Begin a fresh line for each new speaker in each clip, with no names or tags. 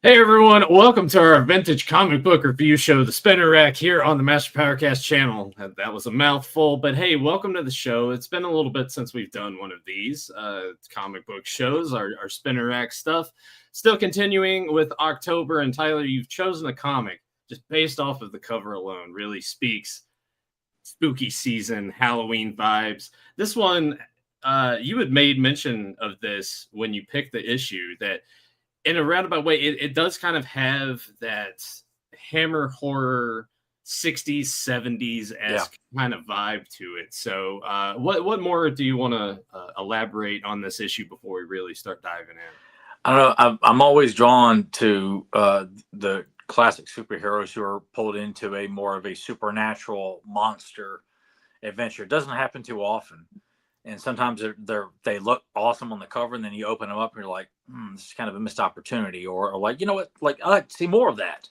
Hey everyone, welcome to our vintage comic book review show, The Spinner Rack, here on the Master Powercast channel. That was a mouthful, but hey, welcome to the show. It's been a little bit since we've done one of these comic book shows, our Spinner Rack stuff. Still continuing with October, and Tyler, you've chosen a comic just based off of the cover alone. Really speaks spooky season, Halloween vibes. This one, you had made mention of this when you picked the issue, that in a roundabout way, it does kind of have that Hammer horror 60s, 70s-esque kind of vibe to it. So what more do you want to elaborate on this issue before we really start diving in?
I don't know. I'm always drawn to the classic superheroes who are pulled into a more of a supernatural monster adventure. It doesn't happen too often. And sometimes they look awesome on the cover, and then you open them up and you're like, this is kind of a missed opportunity, or like, you know what, like I like to see more of that,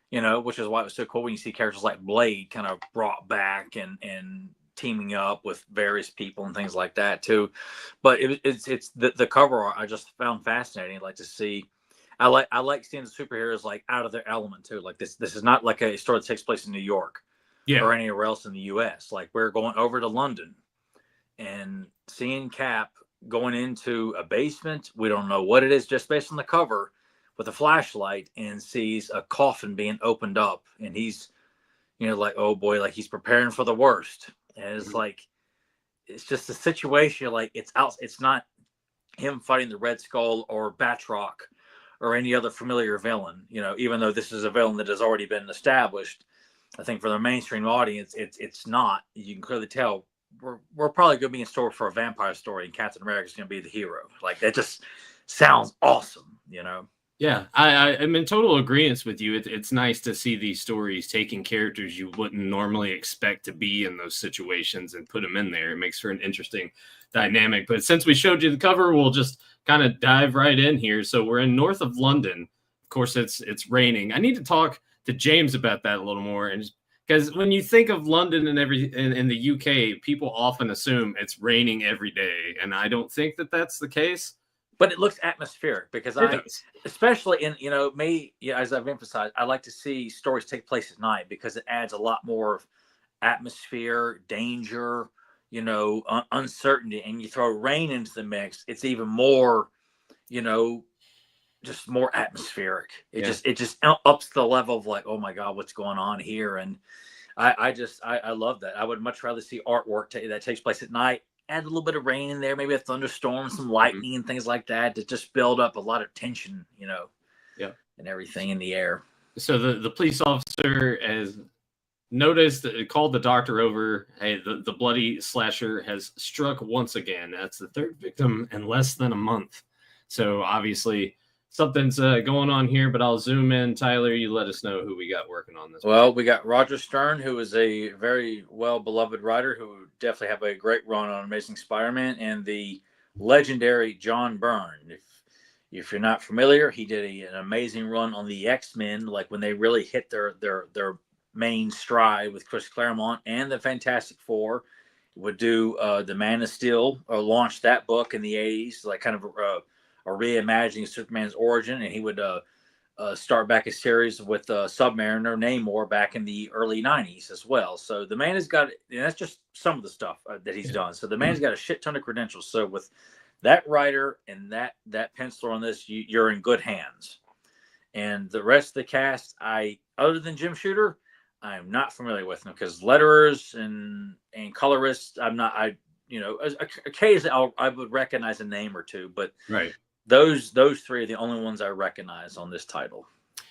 which is why it was so cool when you see characters like Blade kind of brought back and teaming up with various people and things like that too. But it's the cover art I just found fascinating. Like to see, I like seeing the superheroes like out of their element too. Like this is not like a story that takes place in New York or anywhere else in the U.S. Like we're going over to London and seeing Cap going into a basement. We don't know what it is, just based on the cover, with a flashlight, and sees a coffin being opened up, and he's, like, oh boy, like he's preparing for the worst. And it's like, it's just a situation, like it's not him fighting the Red Skull or Batroc or any other familiar villain, even though this is a villain that has already been established. I think for the mainstream audience, it's not. You can clearly tell we're probably going to be in store for a vampire story, and Captain America is going to be the hero. Like that just sounds awesome,
Yeah, I'm in total agreement with you. It's nice to see these stories taking characters you wouldn't normally expect to be in those situations and put them in there. It makes for an interesting dynamic. But since we showed you the cover, we'll just kind of dive right in here. So we're in north of London. Of course, it's raining. I need to talk to James about that a little more, and because when you think of London and in the UK, people often assume it's raining every day, and I don't think that that's the case.
But it looks atmospheric because especially in me, as I've emphasized, I like to see stories take place at night because it adds a lot more of atmosphere, danger, uncertainty, and you throw rain into the mix, it's even more, just more atmospheric. It just ups the level of like, oh my God, what's going on here? And I love that. I would much rather see artwork that takes place at night. Add a little bit of rain in there, maybe a thunderstorm, some lightning and things like that to just build up a lot of tension, and everything in the air.
So the police officer has noticed, called the doctor over. Hey, the bloody slasher has struck once again. That's the third victim in less than a month. So obviously something's going on here, but I'll zoom in. Tyler, you let us know who we got working on this.
Well, we got Roger Stern, who is a very well-beloved writer who definitely have a great run on Amazing Spider-Man, and the legendary John Byrne. If you're not familiar, he did an amazing run on the X-Men, like when they really hit their main stride with Chris Claremont, and the Fantastic Four. Would do the Man of Steel, launched that book in the 80s, like kind of a reimagining of Superman's origin, and he would start back a series with Submariner Namor back in the early 90s as well. So the man has got, and that's just some of the stuff that he's done. So the man's got a shit ton of credentials. So with that writer and that penciler on this, you're in good hands. And the rest of the cast, other than Jim Shooter, I'm not familiar with them because letterers and colorists, I'm not. Occasionally I would recognize a name or two, but
right.
Those three are the only ones I recognize on this title.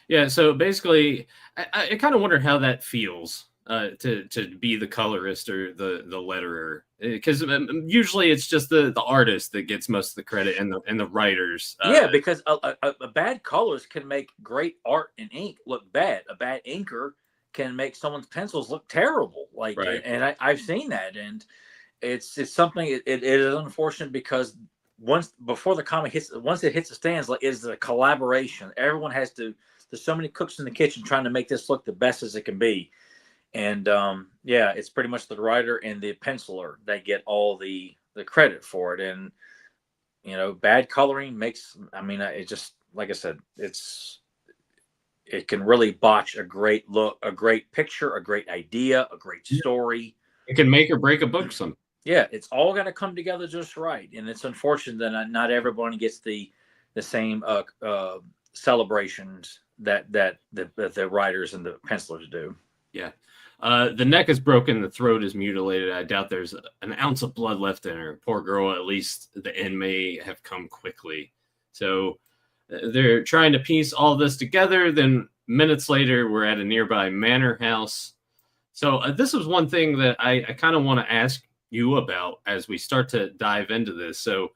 Yeah, so basically, I kind of wonder how that feels to be the colorist or the letterer, because usually it's just the artist that gets most of the credit and the writers.
Yeah, because a bad colorist can make great art and ink look bad. A bad inker can make someone's pencils look terrible. Like, right. And I've seen that, and it's something. It is unfortunate because once it hits the stands, like it's a collaboration. Everyone has to. There's so many cooks in the kitchen trying to make this look the best as it can be, and it's pretty much the writer and the penciler that get all the credit for it. And bad coloring makes. I mean, it just, like I said, it's it can really botch a great look, a great picture, a great idea, a great story.
It can make or break a book.
Yeah, it's all got to come together just right, and it's unfortunate that not everyone gets the same celebrations that the writers and the pencilers do.
Yeah. The neck is broken, the throat is mutilated. I doubt there's an ounce of blood left in her. Poor girl, at least the end may have come quickly. So they're trying to piece all this together. Then minutes later, we're at a nearby manor house. So this is one thing that I kind of want to ask you about as we start to dive into this. So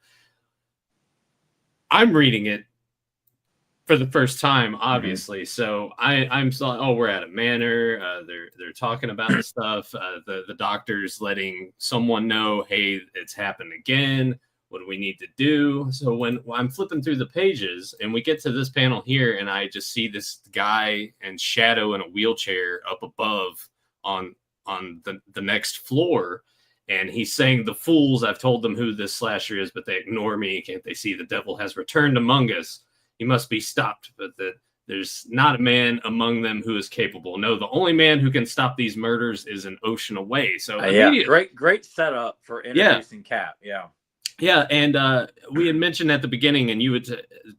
I'm reading it for the first time, obviously. So I'm so, we're at a manor. They're talking about the stuff. The doctor's letting someone know, hey, it's happened again. What do we need to do? So when I'm flipping through the pages and we get to this panel here, and I just see this guy and Shadow in a wheelchair up above on the next floor. And he's saying, the fools, I've told them who this slasher is, but they ignore me. Can't they see the devil has returned among us? He must be stopped, but there's not a man among them who is capable. No, the only man who can stop these murders is an ocean away. So
great setup for introducing Cap.
Yeah, and we had mentioned at the beginning, and you had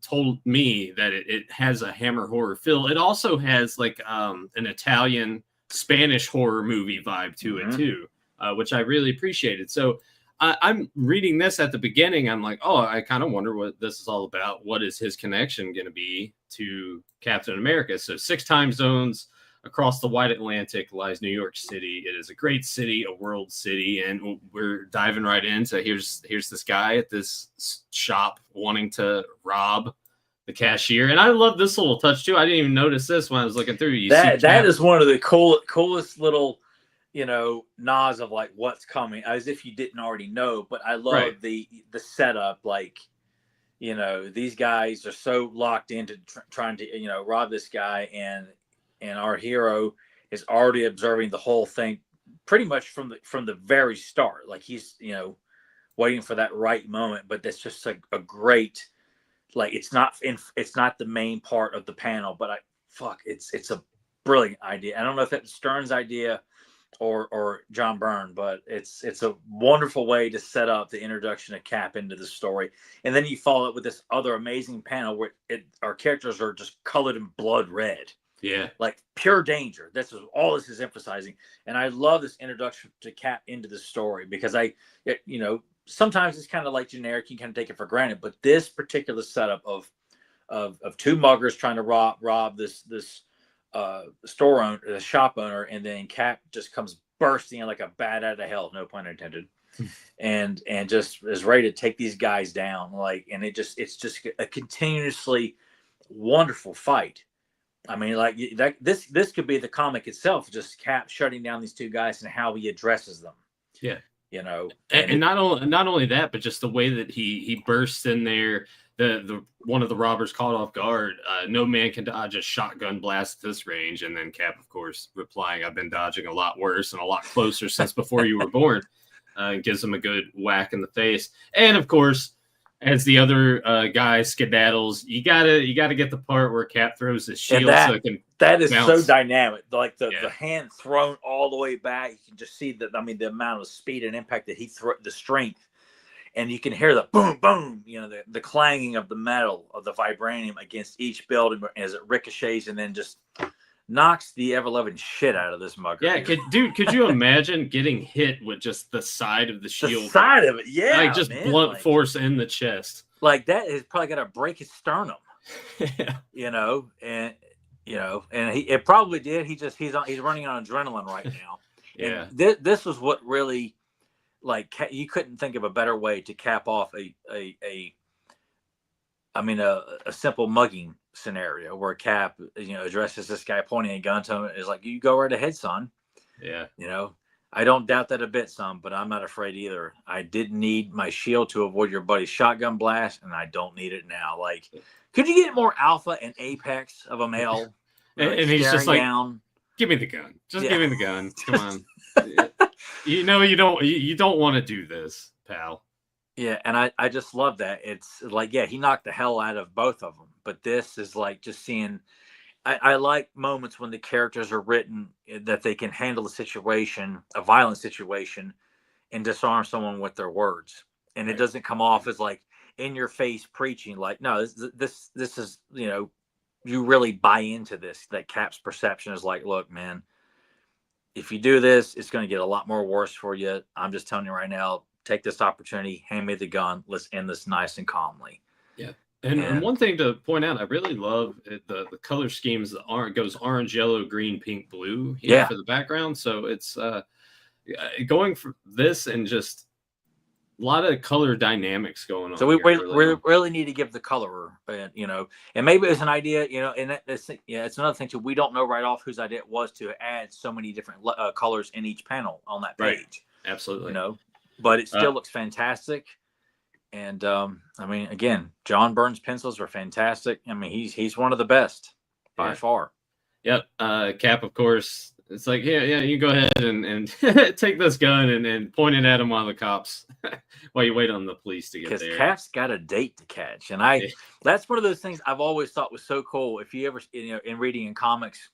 told me that it has a Hammer horror feel. It also has like an Italian, Spanish horror movie vibe to it too, which I really appreciated. So I'm reading this at the beginning. I'm like, oh, I kind of wonder what this is all about. What is his connection going to be to Captain America? So 6 time zones across the wide Atlantic lies New York City. It is a great city, a world city, and we're diving right in. So here's this guy at this shop wanting to rob the cashier, and I love this little touch too. I didn't even notice this when I was looking through.
That is one of the coolest little, nods of like what's coming, as if you didn't already know. But I love the setup, like, these guys are so locked into trying to rob this guy, and our hero is already observing the whole thing pretty much from the very start. Like he's waiting for that right moment. But that's just a great, like, it's not the main part of the panel, but it's a brilliant idea. I don't know if that's Stern's idea or John Byrne, but it's a wonderful way to set up the introduction of Cap into the story. And then you follow it with this other amazing panel where our characters are just colored in blood red.
Yeah,
like pure danger. This is all this is emphasizing. And I love this introduction to Cap into the story, because sometimes it's kind of like generic, you kind of take it for granted, but this particular setup of 2 muggers trying to rob this store owner, the shop owner, and then Cap just comes bursting in like a bat out of hell, no pun intended, and just is ready to take these guys down. Like, and it's just a continuously wonderful fight. I mean, like this could be the comic itself, just Cap shutting down these 2 guys and how he addresses them.
Yeah.
And
not only that, but just the way that he bursts in there. The one of the robbers caught off guard. No man can dodge a shotgun blast at this range. And then Cap, of course, replying, "I've been dodging a lot worse and a lot closer since before you were born." Gives him a good whack in the face. And of course, as the other guy skedaddles, you gotta get the part where Cap throws his shield,
that is bounce. So dynamic. Like the hand thrown all the way back, you can just see the amount of speed and impact that he threw, the strength, and you can hear the boom, boom. The clanging of the metal of the vibranium against each building as it ricochets, and then just knocks the ever-loving shit out of this mugger.
Yeah, could you imagine getting hit with just the side of the shield?
The side of it, yeah.
Like just blunt force in the chest.
Like that is probably gonna break his sternum.
Yeah.
And it probably did. He's running on adrenaline right now.
Yeah.
And this was what really, like, you couldn't think of a better way to cap off a simple mugging scenario where Cap, addresses this guy pointing a gun to him. Is like, you go right ahead, son.
Yeah.
I don't doubt that a bit, son, but I'm not afraid either. I did need my shield to avoid your buddy's shotgun blast, and I don't need it now. Like, could you get more alpha and apex of a male?
And he's just like, give me the gun. Just give me the gun. Come on. You don't want to do this, pal.
Yeah, and I just love that. It's like, he knocked the hell out of both of them. But this is like just seeing, I like moments when the characters are written that they can handle a situation, a violent situation, and disarm someone with their words, and it
Right.
doesn't come off as like in your face preaching. Like, no, this is, you know, you really buy into this. That Cap's perception is like, look, man, if you do this, it's going to get a lot more worse for you. I'm just telling you right now. Take this opportunity. Hand me the gun. Let's end this nice and calmly.
Yeah. And
And
one thing to point out, I really love the color schemes. The orange goes orange, yellow, green, pink, blue here
yeah,
for the background. So it's going for this and just a lot of color dynamics going
so
on here. I really love.
really need to give the colorer, you know, and maybe it's an idea, you know, and that's, yeah, it's another thing too. We don't know right off whose idea it was to add so many different colors in each panel on that
Right.
page,
Absolutely.
you know, but it
Uh,
still looks fantastic. And I mean, again, John Byrne's pencils are fantastic. I mean, he's one of the best by
yeah.
far.
Yep. Cap, of course. It's like, yeah, you go ahead and take this gun and point it at him while the cops, while you wait on the police to get
Because
there.
Cap's got a date to catch, and
Yeah.
that's one of those things I've always thought was so cool. If you ever, you know, in reading in comics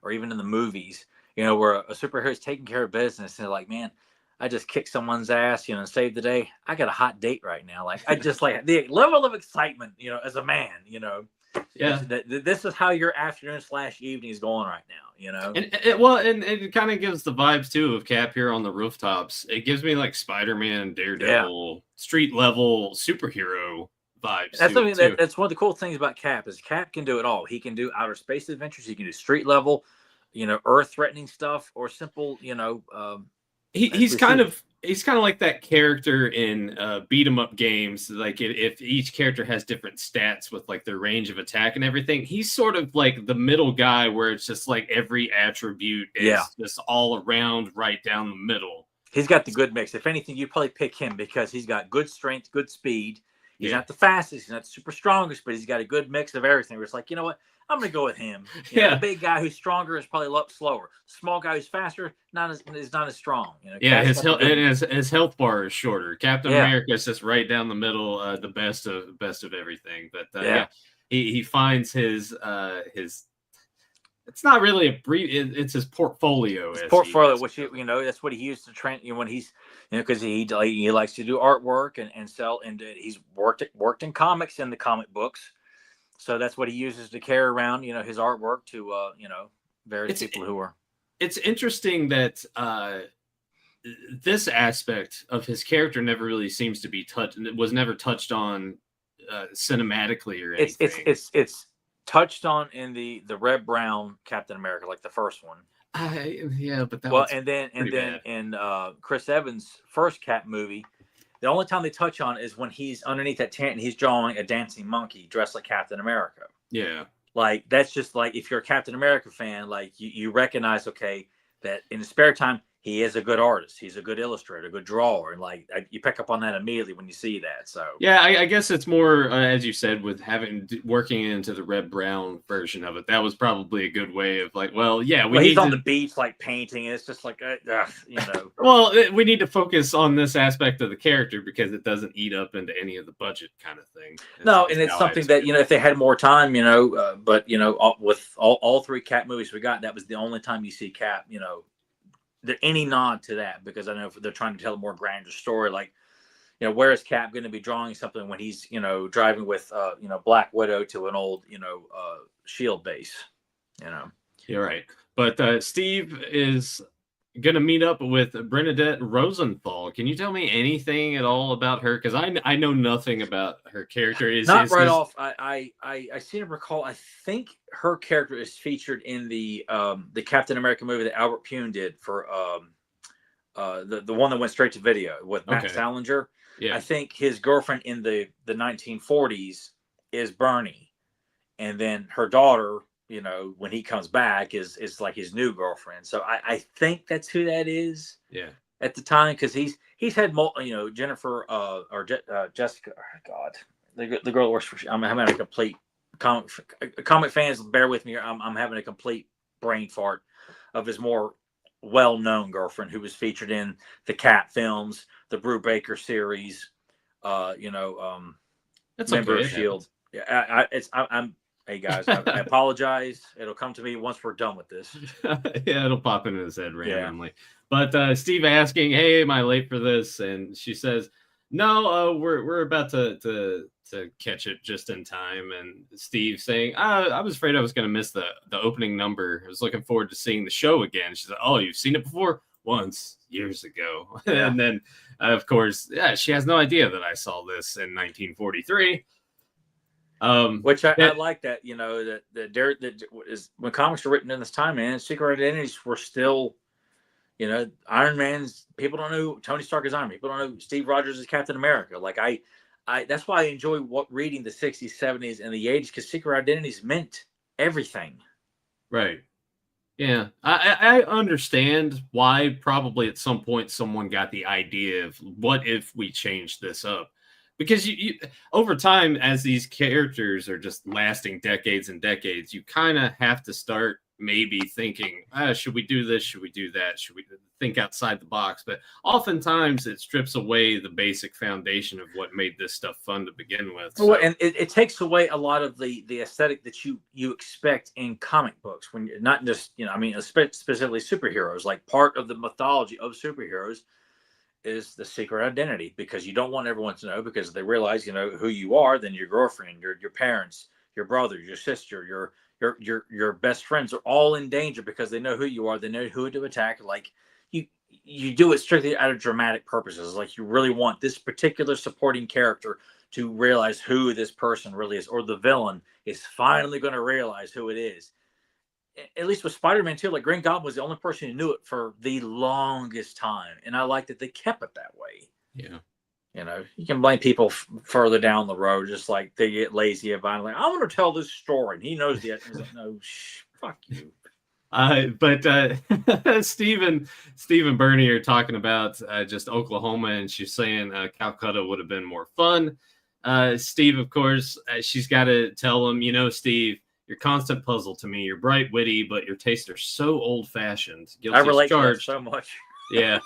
or even in the movies, you know, where a superhero is taking care of business and they're like, man, I just kicked someone's ass, you know, and saved the day. I got a hot date right now. Like, I just like the level of excitement, you know, as a man, you know,
Yeah.
this is how your afternoon / evening is going right now, you know.
And and it kind of gives the vibes too of Cap here on the rooftops. It gives me like Spider-Man,
Yeah.
Daredevil, street level superhero vibes
That's
to
something
it too.
that's one of the cool things about Cap is Cap can do it all. He can do outer space adventures. He can do street level, you know, earth threatening stuff, or simple, you know, as
He's
we see.
he's kind of like that character in beat 'em up games. Like if each character has different stats with like their range of attack and everything, he's sort of like the middle guy where it's just like every attribute
Yeah,
is just all around right down the middle.
he's got the good mix. If anything, you probably pick him because he's got good strength, good speed. He's
Yeah.
not the fastest, he's not the super strongest, but he's got a good mix of everything. Where it's like, you know what, I'm going to go with him. You know, the
Yeah.
big guy who's stronger is probably a lot slower. Small guy who's faster, is not as strong. You know,
Yeah,
Cap's
his
got the
health
good.
and his health bar is shorter. Captain
Yeah,
America is just right down the middle, the best of everything. But
yeah.
yeah, he finds his. It's not really a brief. It's his portfolio
His
as he
portfolio,
as he
which
goes.
you know, that's what he used to train. You know, when he's, you know, because he likes to do artwork and sell, and he's worked in comics in the comic books, so that's what he uses to carry around. You know, his artwork to you know, various
It's
people who are.
it's interesting that this aspect of his character never really seems to be touched. Was never touched on cinematically or anything.
It's touched on in the Red Brown Captain America, like the first one.
Yeah, but that
Well,
was
and
pretty
then
bad.
in Chris Evans' first Cap movie, the only time they touch on is when he's underneath that tent and he's drawing a dancing monkey dressed like Captain America.
Yeah.
Like, that's just like, if you're a Captain America fan, like you recognize, okay, that in his spare time he is a good artist, he's a good illustrator, a good drawer, and like you pick up on that immediately when you see that. So
Yeah, I guess it's more as you said with having working into the red brown version of it. That was probably a good way of like, well, yeah, we
well, he's
need
on
to.
the beach like painting, and it's just like you know.
Well, we need to focus on this aspect of the character because it doesn't eat up into any of the budget kind of thing.
No,
Is
and it's
how I
something that,
explain
you know, if they had more time, you know, but you know, with all three Cap movies we got, that was the only time you see Cap, you know, any nod to that, because I know if they're trying to tell a more grander story, like, you know, where is Cap going to be drawing something when he's, you know, driving with, you know, Black Widow to an old, you know, Shield base, you know.
You're right. But Steve is going to meet up with Bernadette Rosenthal. Can you tell me anything at all about her? Because I know nothing about her character.
Not right off. I seem to recall. I think her character is featured in the Captain America movie that Albert Pune did for the one that went straight to video with Matt
Okay.
Salinger.
Yeah.
I think his girlfriend in the 1940s is Bernie, and then her daughter, you know, when he comes back is like his new girlfriend. So I think that's who that is
Yeah.
at the time, because he's had you know, Jennifer Jessica. Oh God, the girl that works for. I'm having a complete comic fans. Bear with me. I'm having a complete brain fart of his more well-known girlfriend who was featured in the Cat films, the Brubaker series. You know,
That's
member
okay.
of
It
Shield.
happens.
Yeah, Hey guys, I apologize. It'll come to me once we're done with this.
Yeah, it'll pop into his head randomly. But Steve asking, "Hey, am I late for this?" And she says, "No, we're about to catch it just in time." And Steve saying, "I was afraid I was going to miss the opening number. I was looking forward to seeing the show again." She's like, "Oh, you've seen it before?" "Once, years ago."
Yeah.
And then, of course, yeah, she has no idea that I saw this in 1943.
Which I like that, you know, that is when comics were written in this time, man, secret identities were still, you know, Iron Man's, people don't know Tony Stark is Iron Man. People don't know Steve Rogers is Captain America. Like I that's why I enjoy reading the 60s, 70s, and the 80s, because secret identities meant everything.
Right. Yeah, I understand why probably at some point someone got the idea of what if we change this up, because you over time, as these characters are just lasting decades and decades, you kind of have to start maybe thinking, should we do this? Should we do that? Should we think outside the box? But oftentimes it strips away the basic foundation of what made this stuff fun to begin with.
Well, and it takes away a lot of the aesthetic that you expect in comic books, when you're not just, you know, I mean, specifically superheroes. Like, part of the mythology of superheroes is the secret identity, because you don't want everyone to know, because if they realize, you know, who you are, then your girlfriend, your parents, your brother, your sister, your best friends are all in danger, because they know who you are. They know who to attack. Like, you do it strictly out of dramatic purposes. Like, you really want this particular supporting character to realize who this person really is, or the villain is finally going to realize who it is. At least with Spider-Man too, like Green Goblin was the only person who knew it for the longest time, and I like that they kept it that way.
Yeah.
You know, you can blame people further down the road, just like they get lazy about it. Like, I want to tell this story, and he knows the. He's like, no, fuck you.
But Steve and Bernie are talking about just Oklahoma, and she's saying Calcutta would have been more fun. Steve, of course, she's got to tell him, you know, Steve, you're a constant puzzle to me. You're bright, witty, but your tastes are so old-fashioned.
I relate to that so much.
Yeah,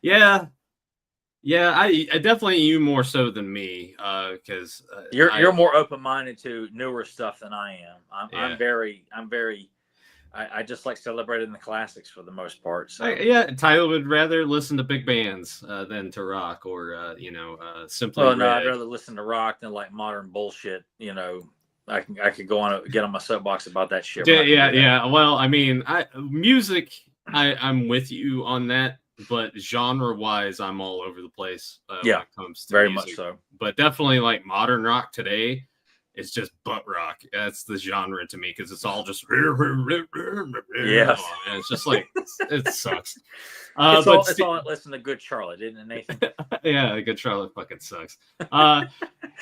yeah. Yeah, I definitely, you more so than me, because
you're more open-minded to newer stuff than I am. I'm very. I just like celebrating the classics for the most part. So.
Tyler would rather listen to big bands than to rock, or simply.
Well, no, I'd rather listen to rock than like modern bullshit. You know, I could go on get on my soapbox about that shit.
Yeah. Well, I mean, music. I'm with you on that. But genre-wise, I'm all over the place when it comes to
very
music.
Much so.
But definitely, like, modern rock today, it's just butt rock. That's the genre to me, because it's all just
yeah.
And it's just like it sucks.
It's all listen to Good Charlotte, isn't it, Nathan?
Yeah, Good Charlotte fucking sucks.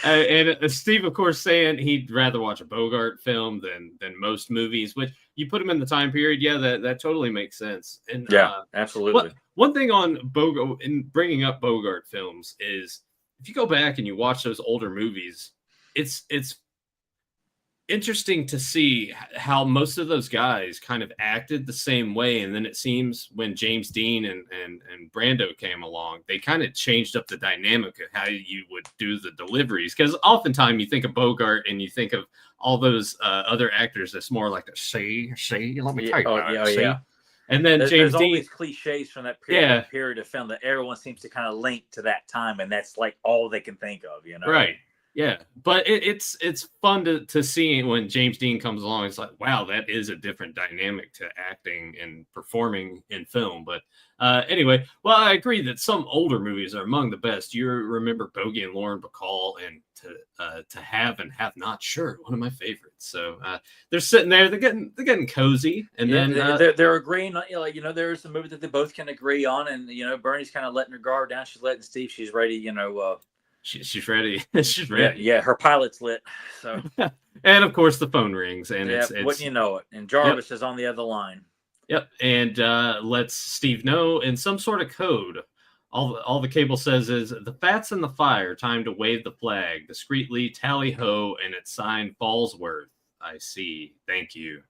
And Steve, of course, saying he'd rather watch a Bogart film than most movies, which you put him in the time period. Yeah, that totally makes sense. And
absolutely.
One thing on Bogart, in bringing up Bogart films, is if you go back and you watch those older movies, it's interesting to see how most of those guys kind of acted the same way. And then it seems when James Dean and Brando came along, they kind of changed up the dynamic of how you would do the deliveries. Because oftentimes you think of Bogart and you think of all those other actors that's more like a see, let me tell you about it.
Yeah.
And then
there's
Dean,
all these cliches from that period of film that everyone seems to kind of link to that time, and that's like all they can think of, you know?
Right. Yeah, but it's fun to see when James Dean comes along. It's like, wow, that is a different dynamic to acting and performing in film. But anyway, well, I agree that some older movies are among the best. You remember Bogey and Lauren Bacall, and to have and have not, sure, one of my favorites. So they're sitting there, they're getting cozy, and then
they're agreeing. You know, there's a movie that they both can agree on, and you know, Bernie's kind of letting her guard down. She's letting Steve. She's ready. You know.
She's ready. She's ready.
Yeah, her pilot's lit. So,
and of course the phone rings, and it's
wouldn't you know it? And Jarvis is on the other line.
Yep, and lets Steve know in some sort of code. All the cable says is the fat's in the fire. Time to wave the flag. Discreetly tally ho, and it's signed Fallsworth. I see. Thank you.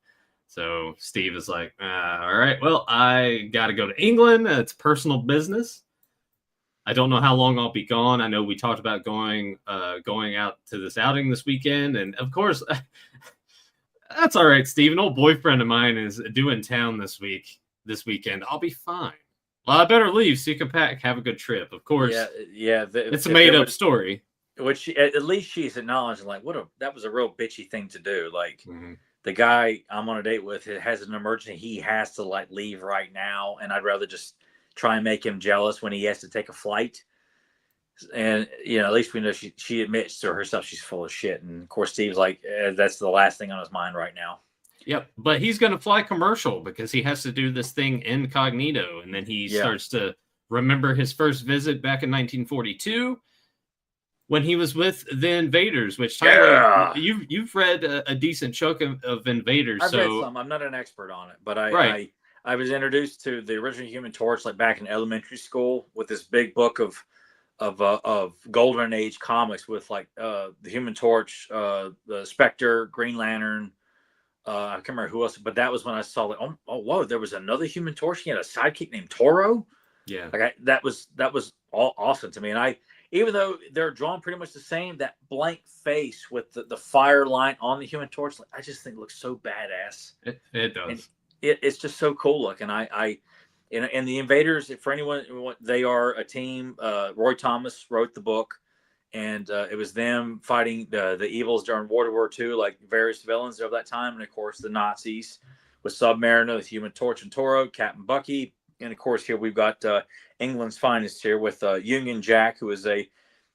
So Steve is like, all right. Well, I got to go to England. It's personal business. I don't know how long I'll be gone. I know we talked about going out to this outing this weekend. And of course, That's all right, Steve. An old boyfriend of mine is due in town this weekend. I'll be fine. Well, I better leave so you can pack. Have a good trip. Of course,
yeah.
it's a made-up story.
Which at least she's acknowledging, like, that was a real bitchy thing to do. Like,
Mm-hmm.
the guy I'm on a date with has an emergency. He has to like leave right now, and I'd rather just try and make him jealous when he has to take a flight. And at least we know she admits to herself she's full of shit. And of course, Steve's like, that's the last thing on his mind right now.
Yep, but he's going to fly commercial because he has to do this thing incognito, and then he starts to remember his first visit back in 1942 when he was with the Invaders. Which, Tyler, you've read a decent chunk of Invaders.
I've read some. I'm not an expert on it, but I was introduced to the original Human Torch like back in elementary school with this big book of Golden Age comics with like the Human Torch, the Spectre, Green Lantern. I can't remember who else, but that was when I saw like, oh whoa, there was another Human Torch. He had a sidekick named Toro.
Yeah,
like that was all awesome to me. And even though they're drawn pretty much the same, that blank face with the fire line on the Human Torch, I just think looks so badass.
It does.
And it's just so cool looking. And the Invaders, for anyone, they are a team. Roy Thomas wrote the book, and it was them fighting the evils during World War II, like various villains of that time. And of course, the Nazis with Submariner, the Human Torch and Toro, Captain Bucky. And of course, here we've got England's finest here with Union Jack, who is a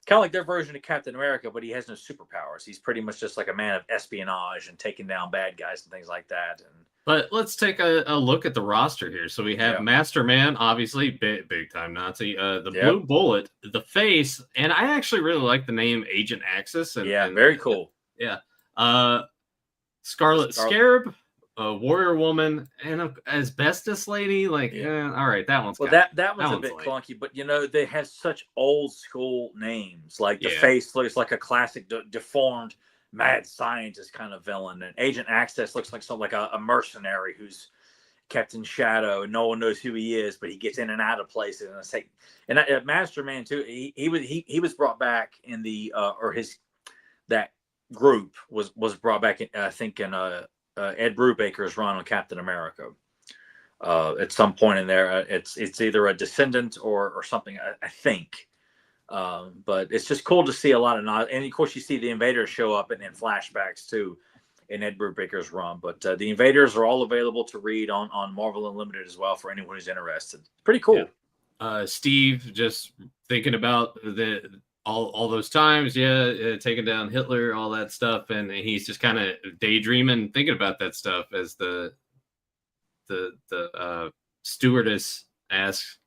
kind of like their version of Captain America, but he has no superpowers. He's pretty much just like a man of espionage and taking down bad guys and things like that.
But let's take a look at the roster here. So we have Master Man, obviously, big time Nazi, the Blue Bullet, the Face, and I actually really like the name Agent Axis. And
very cool.
Scarlet Scarab, Warrior Woman, and Asbestos Lady. All right, that one's
that one's a bit clunky, but they have such old school names. Like the Face looks like a classic deformed mad scientist kind of villain, and Agent Access looks like something like a mercenary who's kept in shadow and no one knows who he is, but he gets in and out of places. And Master Man too. He was brought back in the that group was brought back in, I think in Ed Brubaker's run on Captain America. At some point in there, it's either a descendant or something. I think. But it's just cool to see a lot of nods. And of course, you see the Invaders show up in flashbacks too in Ed Brubaker's run. But the Invaders are all available to read on Marvel Unlimited as well for anyone who's interested. Pretty cool.
Yeah. Steve, just thinking about all those times, taking down Hitler, all that stuff, and he's just kind of daydreaming, thinking about that stuff as the stewardess asks,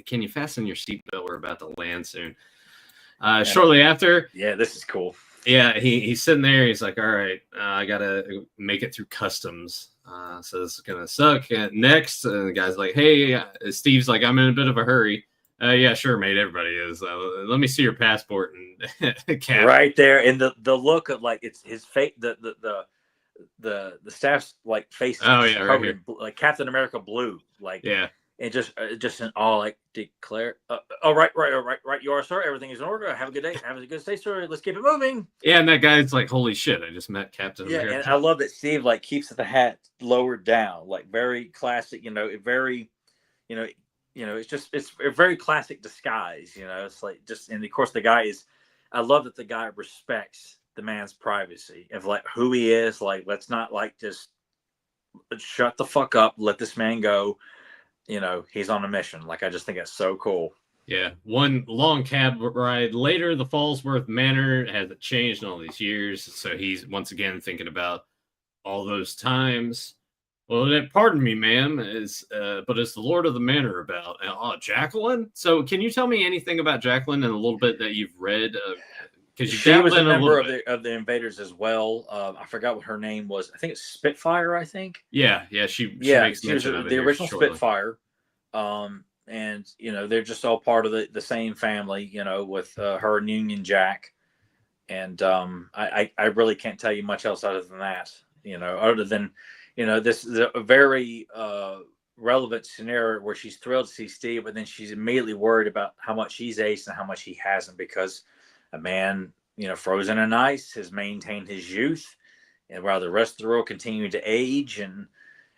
can you fasten your seatbelt? We're about to land soon. Shortly after.
Yeah, this is cool.
Yeah, he's sitting there. He's like, all right, I got to make it through customs. So this is going to suck. And next, the guy's like, hey, Steve's like, I'm in a bit of a hurry. Yeah, sure, mate. Everybody is. Let me see your passport and cap.
Right there. And the look of like it's his face, the staff's like face.
Oh, yeah, right here.
Like Captain America blue. Like,
yeah.
And just an all like declare. Right. You are, sir. Everything is in order. Have a good day. Have a good day, sir. Let's keep it moving.
Yeah, and that guy's like, holy shit! I just met Captain America.
And I love that Steve like keeps the hat lowered down, like very classic. Very, it's a very classic disguise. It's like just, and of course the guy is. I love that the guy respects the man's privacy of like who he is. Like, let's not like just shut the fuck up. Let this man go. He's on a mission. Like, I just think that's so cool.
Yeah. One long cab ride later, the Fallsworth Manor hasn't changed in all these years. So he's once again thinking about all those times. Well, pardon me, ma'am, but is the Lord of the Manor about? Jacqueline? So can you tell me anything about Jacqueline and a little bit that you've read? Because
she was a member of the Invaders as well. I forgot what her name was. I think it's Spitfire. I think.
Yeah. She makes mention of it.
The original Spitfire. And they're just all part of the same family. With her and Union Jack. And I really can't tell you much else other than that. Other than this is a very relevant scenario where she's thrilled to see Steve, but then she's immediately worried about how much he's aced and how much he hasn't, because a man, frozen in ice, has maintained his youth, and while the rest of the world continued to age, and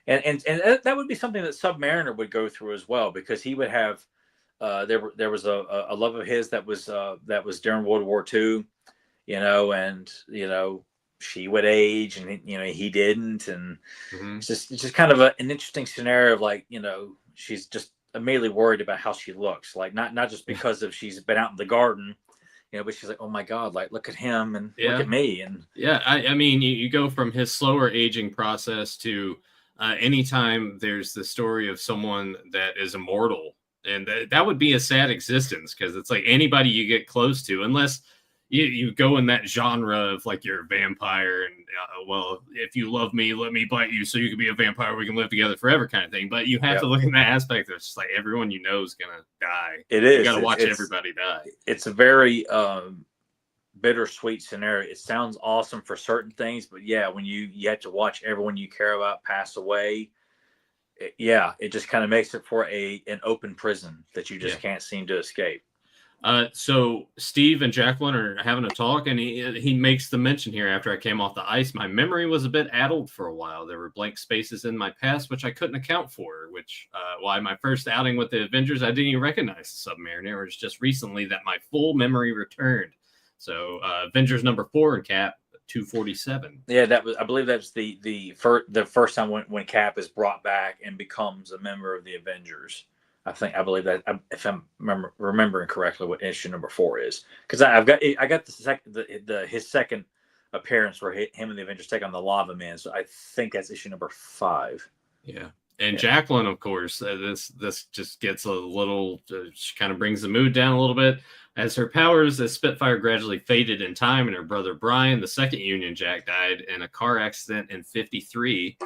that would be something that Submariner would go through as well, because he would have there was a love of his that was during World War II, and she would age, and he didn't, and it's just kind of an interesting scenario of, like, she's just immediately worried about how she looks, like not just because of she's been out in the garden, but she's like, oh my God, like, look at him and look at me. And
I mean, you go from his slower aging process to anytime there's the story of someone that is immortal, and that would be a sad existence, because it's like anybody you get close to, unless you go in that genre of like you're a vampire and well, if you love me, let me bite you so you can be a vampire, we can live together forever kind of thing. But you have to look in that aspect of it's just like everyone you know is gonna die.
It is.
You gotta watch everybody die.
It's a very bittersweet scenario. It sounds awesome for certain things, but when you have to watch everyone you care about pass away, it just kind of makes it for an open prison that you just can't seem to escape.
So Steve and Jacqueline are having a talk, and he makes the mention here: after I came off the ice, my memory was a bit addled for a while. There were blank spaces in my past which I couldn't account for, which why my first outing with the Avengers, I didn't even recognize the Submariner. It was just recently that my full memory returned. So Avengers #4 in Cap 247.
Yeah, I believe that's the first time when Cap is brought back and becomes a member of the Avengers. I believe that, if I'm remembering correctly, what issue #4 is, because I got his second appearance where him and the Avengers take on the Lava Man. So I think that's issue #5.
Yeah. And Jacqueline, of course, this just gets a little, she kind of brings the mood down a little bit as her powers as Spitfire gradually faded in time, and her brother Brian, the second Union Jack, died in a car accident in 1953.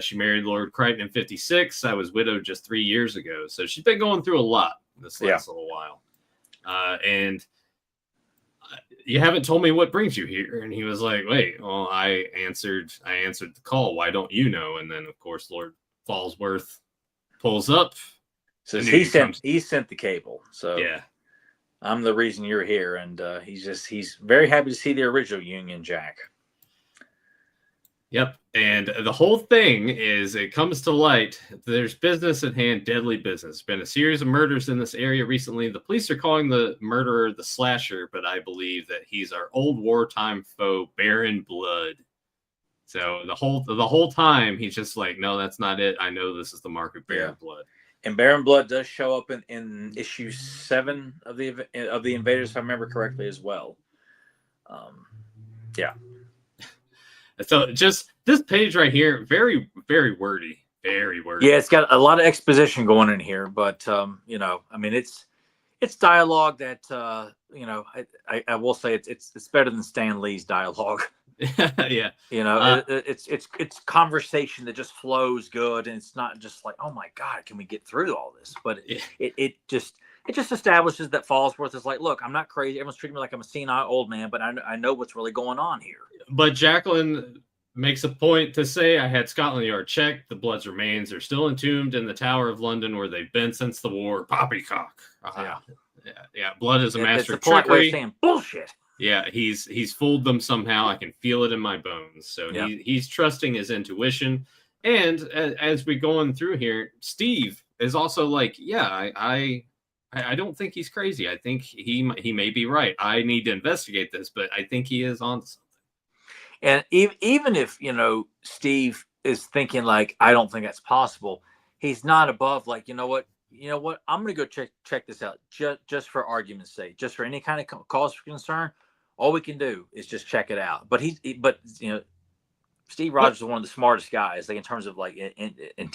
She married Lord Crichton in 1956. I was widowed just 3 years ago. So she's been going through a lot this last little while. And you haven't told me what brings you here. And he was like, wait, well, I answered the call. Why don't you know? And then, of course, Lord Falsworth pulls up.
So he sent the cable. So
yeah,
I'm the reason you're here. And he's very happy to see the original Union Jack.
Yep. And the whole thing is, it comes to light, there's business at hand, deadly business. There's been a series of murders in this area recently. The police are calling the murderer the Slasher, but I believe that he's our old wartime foe, Baron Blood. So the whole time he's just like, no, that's not it. I know this is the mark of Baron Blood.
And Baron Blood does show up in issue 7 of the Invaders, if I remember correctly, as well.
So just this page right here, very, very wordy, very wordy.
Yeah, it's got a lot of exposition going in here, but I mean, it's dialogue that I will say it's better than Stan Lee's dialogue.
Yeah,
it's conversation that just flows good, and it's not just like, oh my God, can we get through all this? But it just establishes that Falsworth is like, look, I'm not crazy. Everyone's treating me like I'm a senile old man, but I know what's really going on here.
But Jacqueline makes a point to say, I had Scotland Yard checked. The Blood's remains are still entombed in the Tower of London, where they've been since the war. Poppycock. Yeah. Blood is a master of trickery.
Saying bullshit.
Yeah, he's fooled them somehow. I can feel it in my bones. So he's trusting his intuition. And as we going through here, Steve is also like, yeah, I don't think he's crazy. I think he may be right. I need to investigate this, but I think he is on something.
And even if, Steve is thinking like, I don't think that's possible, he's not above like, you know what, I'm going to go check this out just for argument's sake, just for any kind of cause for concern. All we can do is just check it out. But Steve Rogers is one of the smartest guys, like in terms of like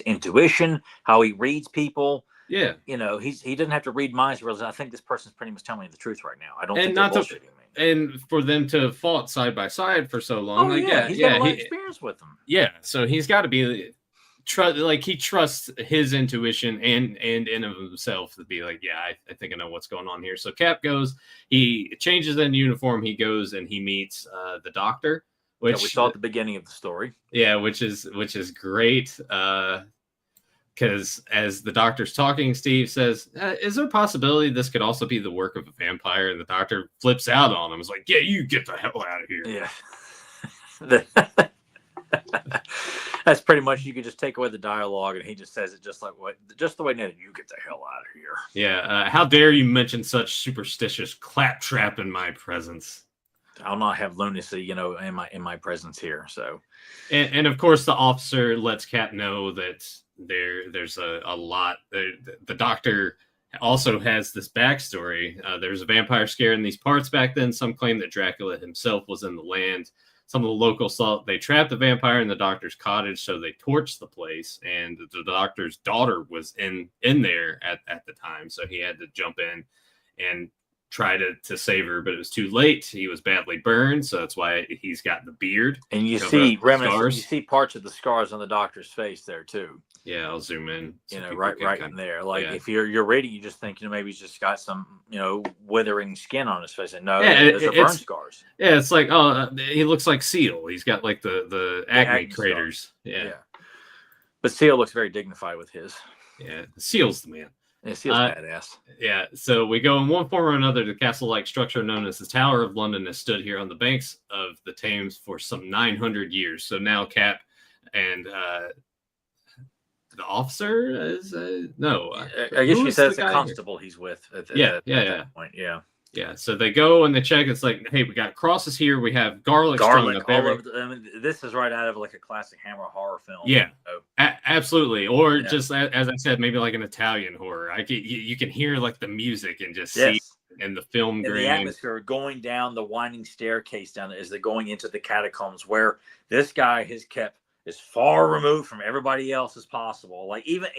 intuition, how he reads people.
Yeah.
He doesn't have to read minds to realize, I think this person's pretty much telling me the truth right now. I don't think they're bullshitting me.
And for them to have fought side by side for so long,
he's got a lot of experience with them. Yeah,
so he's got to be he trusts his intuition and in of himself to be like, yeah, I think I know what's going on here. So Cap goes, he changes in uniform, he goes and he meets the Doctor, which
we saw at the beginning of the story.
Yeah, which is great. Because as the Doctor's talking, Steve says, is there a possibility this could also be the work of a vampire? And the Doctor flips out on him. He's like, yeah, you get the hell out of here.
Yeah. That's pretty much, you could just take away the dialogue and he just says it just the way Ned, you get the hell out of here.
Yeah, how dare you mention such superstitious claptrap in my presence?
I'll not have lunacy, in my presence here. So,
and of course, the officer lets Cap know that there's a lot. The doctor also has this backstory. There's a vampire scare in these parts back then. Some claim that Dracula himself was in the land. Some of the locals thought they trapped the vampire in the doctor's cottage, so they torched the place. And the doctor's daughter was in there at the time, so he had to jump in and try to save her, but it was too late. He was badly burned, so that's why he's got the beard.
And you see remnants, you see parts of the scars on the doctor's face there too.
Yeah, I'll zoom in.
Right in there. Like, if you're reading, you just think, maybe he's just got some, withering skin on his face. And no, those are burn scars.
Yeah, it's like, he looks like Seal. He's got like the acne craters. Yeah.
But Seal looks very dignified with his.
Yeah, Seal's the man.
Yeah, Seal's badass.
Yeah, so we go in one form or another. The castle-like structure known as the Tower of London has stood here on the banks of the Thames for some 900 years. So now Cap and the officer is no.
I guess she says the constable he's with. At that point.
Yeah. So they go and they check. It's like, hey, we got crosses here. We have garlic.
This is right out of like a classic Hammer horror film.
Yeah, absolutely. Or just as I said, maybe like an Italian horror. You can hear like the music and just see in the film grain.
The atmosphere going down the winding staircase down as they're going into the catacombs, where this guy has kept as far removed from everybody else as possible. Like even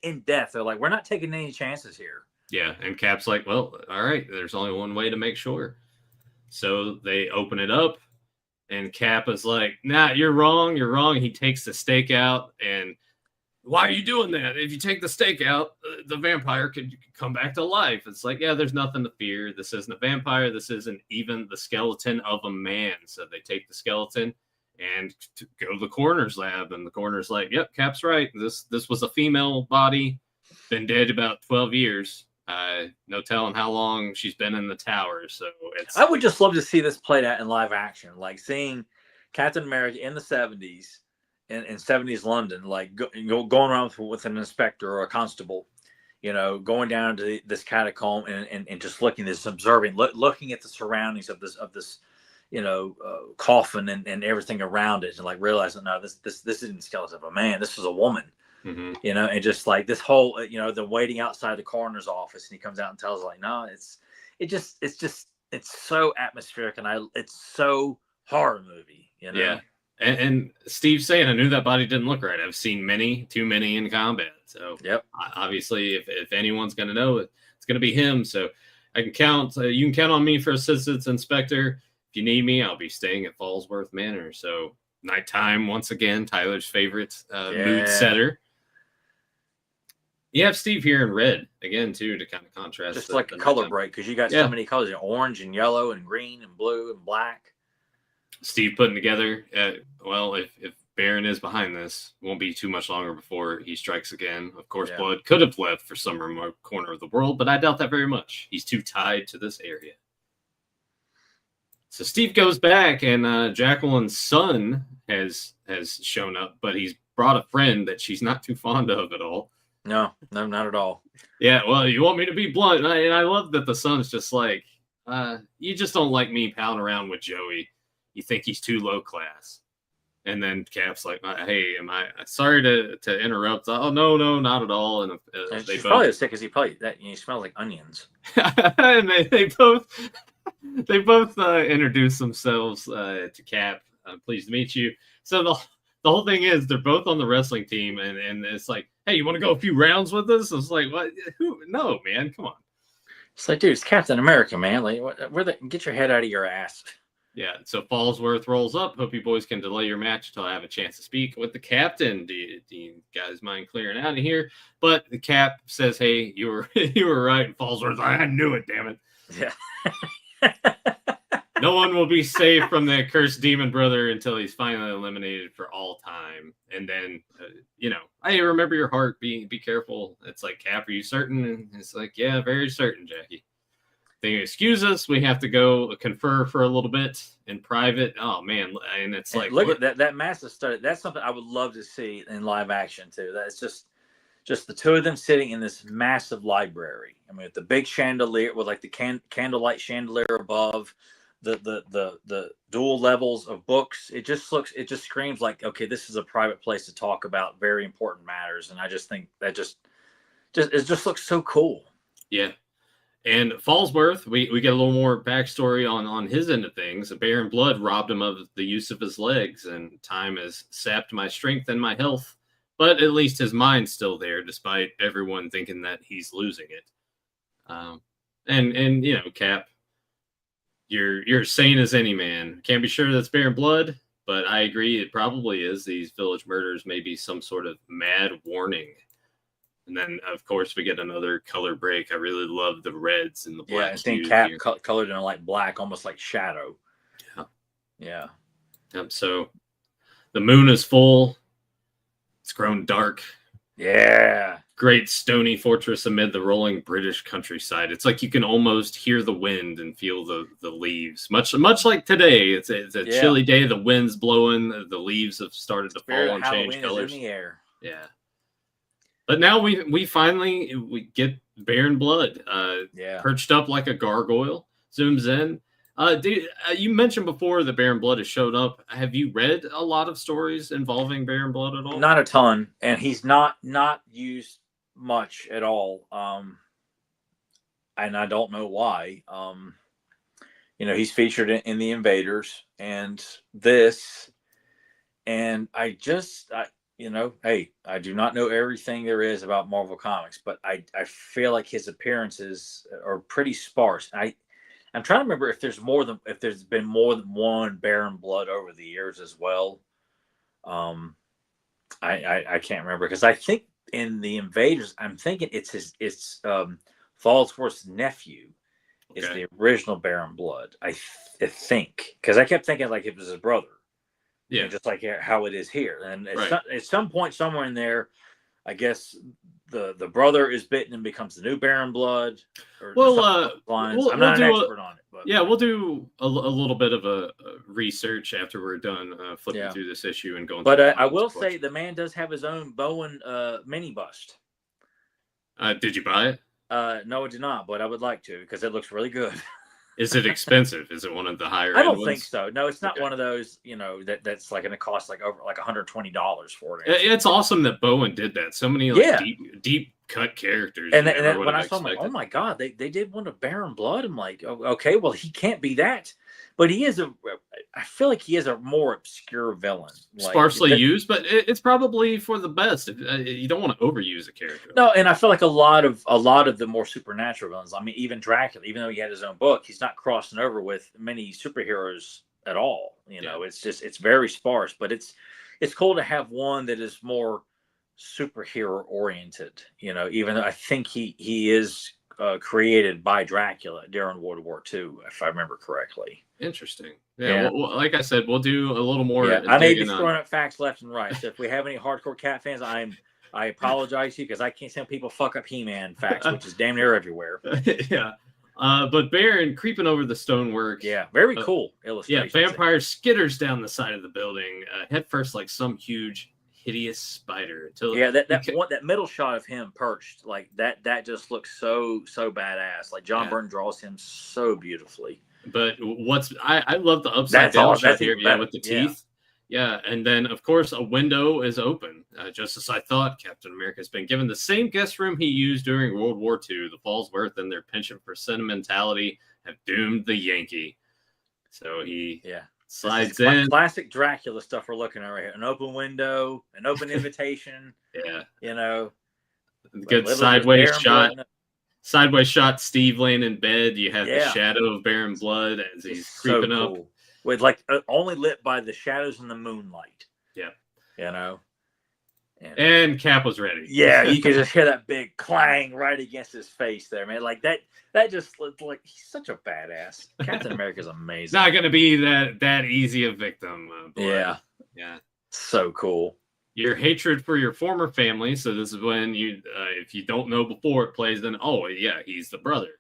in death, they're like, we're not taking any chances here.
Yeah, and Cap's like, well, all right, there's only one way to make sure. So they open it up, and Cap is like, nah, you're wrong. He takes the stake out, and why are you doing that? If you take the stake out, the vampire could come back to life. It's like, yeah, there's nothing to fear. This isn't a vampire. This isn't even the skeleton of a man. So they take the skeleton and go to the coroner's lab, and the coroner's like, yep, Cap's right. This was a female body, been dead about 12 years. No telling how long she's been in the tower. So
I would just love to see this played out in live action, like seeing Captain America in the 70s in 70s London, like going around with an inspector or a constable, going down to this catacomb and just observing, looking at the surroundings of this coffin and everything around it, and like realizing, no, this isn't the skeleton of a man. This is a woman.
Mm-hmm.
And just like this whole, the waiting outside the coroner's office, and he comes out and tells like, no, it's so atmospheric, and it's so horror movie,
Yeah. And Steve's saying, I knew that body didn't look right. I've seen too many in combat. So obviously, if anyone's going to know it, it's going to be him. So I can count. You can count on me for assistance, Inspector. If you need me, I'll be staying at Fallsworth Manor. So nighttime, once again, Tyler's favorite mood setter. You have Steve here in red again too, to kind of contrast.
Just like a color break, because you got so many colors: orange and yellow and green and blue and black.
Steve putting together. Well, if Baron is behind this, it won't be too much longer before he strikes again. Of course, Blood could have left for some remote corner of the world, but I doubt that very much. He's too tied to this area. So Steve goes back, and Jacqueline's son has shown up, but he's brought a friend that she's not too fond of at all.
No, not at all.
Yeah, well, you want me to be blunt, and I love that the son's just like, you just don't like me palling around with Joey. You think he's too low class. And then Cap's like, hey, am I sorry to interrupt? Oh, no, not at all. And
she's probably as sick as he smells like onions.
And they both introduce themselves to Cap. I'm pleased to meet you. So the whole thing is they're both on the wrestling team, and it's like, hey, you want to go a few rounds with us? It's like, what? No, man, come on.
It's like, dude, it's Captain America, man. Like, get your head out of your ass.
Yeah, so Fallsworth rolls up. Hope you boys can delay your match until I have a chance to speak with the captain. Do you guys mind clearing out of here? But the Cap says, hey, you were right. And Fallsworth, I knew it, damn it.
Yeah.
No one will be safe from the cursed demon brother until he's finally eliminated for all time. And then, hey, remember your heart. Be careful. It's like, Cap, are you certain? And it's like, yeah, very certain, Jackie. they excuse us. We have to go confer for a little bit in private. Oh man, and it's
And
like
look at that massive study. That's something I would love to see in live action too. That's just the two of them sitting in this massive library. I mean, with the big chandelier, with like the candlelight chandelier above, the dual levels of books. It just screams like, okay, this is a private place to talk about very important matters. And I just think that it just looks so cool.
Yeah. And Fallsworth, we get a little more backstory on his end of things. Baron Blood robbed him of the use of his legs, and time has sapped my strength and my health. But at least his mind's still there, despite everyone thinking that he's losing it. And you know, Cap, you're sane as any man. Can't be sure that's Baron Blood, but I agree it probably is. These village murders may be some sort of mad warning. And then, of course, we get another color break. I really love the reds and the black.
Yeah, and seeing Cap colored in like black, almost like shadow. Yeah.
So the moon is full. It's grown dark.
Yeah.
Great stony fortress amid the rolling British countryside. It's like you can almost hear the wind and feel the leaves. Much like today. It's a chilly day. The wind's blowing. The leaves have started to fall and change colors.
In the air.
Yeah. But now we finally get Baron Blood perched up like a gargoyle, zooms in. You mentioned before that Baron Blood has showed up. Have you read a lot of stories involving Baron Blood at all?
Not a ton, and he's not used much at all. And I don't know why. He's featured in The Invaders and this, and I do not know everything there is about Marvel Comics, but I feel like his appearances are pretty sparse. I'm trying to remember if there's been more than one Baron Blood over the years as well. I can't remember, because I think in The Invaders, I'm thinking it's Falsworth's nephew is the original Baron Blood. I think, because I kept thinking like it was his brother. Yeah, just like how it is here. And at some point somewhere in there, I guess the brother is bitten and becomes the new Baron Blood. I'm not an expert on it. But
we'll do a little bit of a research after we're done flipping through this issue and going.
But I will say the man does have his own Bowen mini bust.
Did you buy it?
No, I did not, but I would like to, because it looks really good.
Is it expensive? Is it one of the higher?
I don't think so. No, it's not one of those. That's like going to cost like over like $120 for it.
It's awesome that Bowen did that. So many deep cut characters.
And when I saw him, like, oh my god, they did one of Baron Blood. I'm like, oh, okay, well, he can't be that, but he is I feel like he is a more obscure villain,
sparsely used, but it's probably for the best. You don't want to overuse a character.
No, and I feel like a lot of the more supernatural villains. I mean, even Dracula, even though he had his own book, he's not crossing over with many superheroes at all. It's very sparse, but it's cool to have one that is more superhero oriented. Even though I think he is created by Dracula during World War II, if I remember correctly.
Interesting. Yeah. Well, like I said, we'll do a little more.
Yeah, I may be throwing up facts left and right. So if we have any hardcore Cat fans, I apologize to you, because I can't stand people fuck up He-Man facts, which is damn near everywhere.
Yeah. But Baron creeping over the stonework.
Yeah, very cool illustration.
Yeah, vampire skitters down the side of the building, head first like some huge, hideous spider.
That middle shot of him perched, like that just looks so badass. Like John Byrne draws him so beautifully.
But I love the upside down shot here, with the teeth. Yeah, and then of course a window is open. Just as I thought, Captain America has been given the same guest room he used during World War II. The Falsworth and their penchant for sentimentality have doomed the Yankee. So he slides in.
Classic Dracula stuff we're looking at right here. An open window, an open invitation.
Good sideways shot. Sideways shot, Steve laying in bed. You have the shadow of Baron Blood as he's creeping up.
With only lit by the shadows and the moonlight. Yeah.
And Cap was ready.
Yeah, you can just hear that big clang right against his face there, man. Like that just looked like he's such a badass. Captain America's amazing.
Not gonna be that easy a victim.
Yeah. So cool.
Your hatred for your former family. So this is when you, if you don't know before it plays, then he's the brother.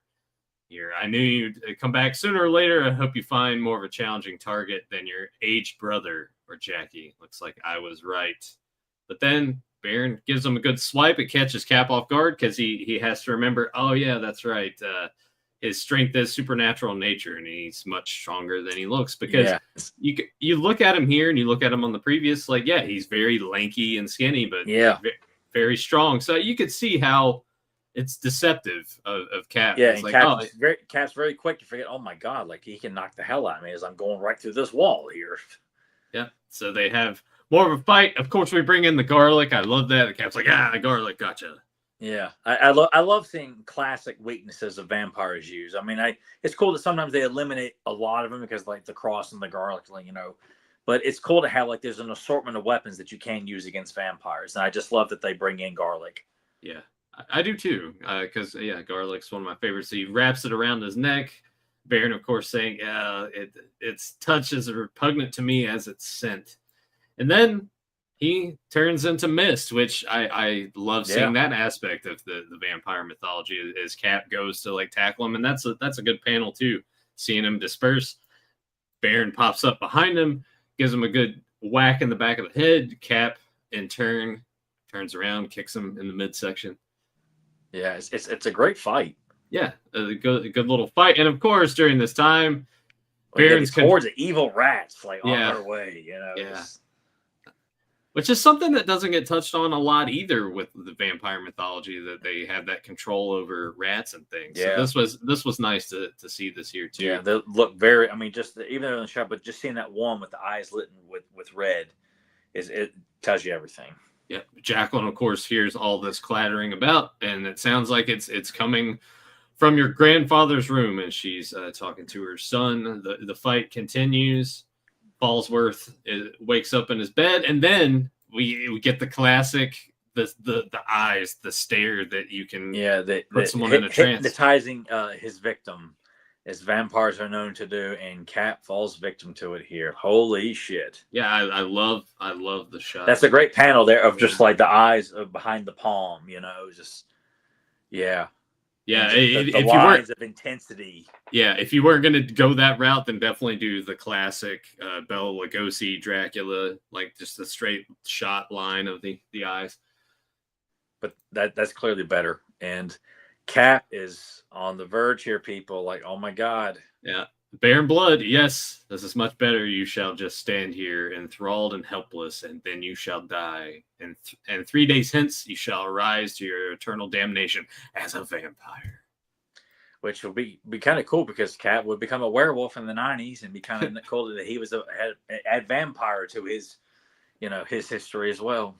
here. I knew you'd come back sooner or later. I hope you find more of a challenging target than your aged brother or Jackie. Looks like I was right. But then Baron gives him a good swipe. It catches Cap off guard because he has to remember, oh, yeah, that's right. His strength is supernatural in nature, and he's much stronger than he looks. Because you look at him here and you look at him on the previous, like, yeah, he's very lanky and skinny, but very strong. So you could see how it's deceptive of Cap.
Yeah,
it's
and
like,
Cap's very quick to forget, oh my God, like he can knock the hell out of me as I'm going right through this wall here.
Yeah, so they have more of a fight. Of course, we bring in the garlic. I love that. The Cap's like, garlic, gotcha.
Yeah, I love seeing classic weaknesses of vampires use. I mean, it's cool that sometimes they eliminate a lot of them because like the cross and the garlic, you know, but it's cool to have like there's an assortment of weapons that you can use against vampires, and I just love that they bring in garlic.
Yeah, I do too, because garlic's one of my favorites. So he wraps it around his neck. Baron, of course, saying, its touch is repugnant to me as its scent, and then he turns into mist, which I love seeing that aspect of the vampire mythology as Cap goes to like tackle him. And that's a good panel too. Seeing him disperse. Baron pops up behind him, gives him a good whack in the back of the head. Cap in turn turns around, kicks him in the midsection.
Yeah, it's a great fight.
Yeah, a good little fight. And of course, during this time,
Baron's towards the evil rats like on their way, you know.
Yeah. Which is something that doesn't get touched on a lot either with the vampire mythology, that they have that control over rats and things.
Yeah.
So this was nice to see this here too.
Yeah, they look very. I mean, even though in the shot, but just seeing that one with the eyes lit with red, it tells you everything.
Yeah, Jacqueline, of course, hears all this clattering about, and it sounds like it's coming from your grandfather's room, and she's talking to her son. The fight continues. Fallsworth wakes up in his bed, and then we get the classic the eyes, the stare that you can put someone in a trance,
hypnotizing his victim, as vampires are known to do, and Cap falls victim to it here. Holy shit!
Yeah, I love the shot.
That's a great panel there of just like the eyes behind the palm, you know, just
Yeah,
the lines of intensity.
Yeah, if you weren't going to go that route, then definitely do the classic Bela Lugosi Dracula, like just a straight shot line of the eyes.
But that's clearly better. And Cap is on the verge here, people. Like, oh my God.
Yeah. Baron Blood, yes, this is much better. You shall just stand here enthralled and helpless, and then you shall die. And 3 days hence, you shall arise to your eternal damnation as a vampire.
Which will be kind of cool because Cap would become a werewolf in the 90s and be kind of cool that he was a vampire to his history as well.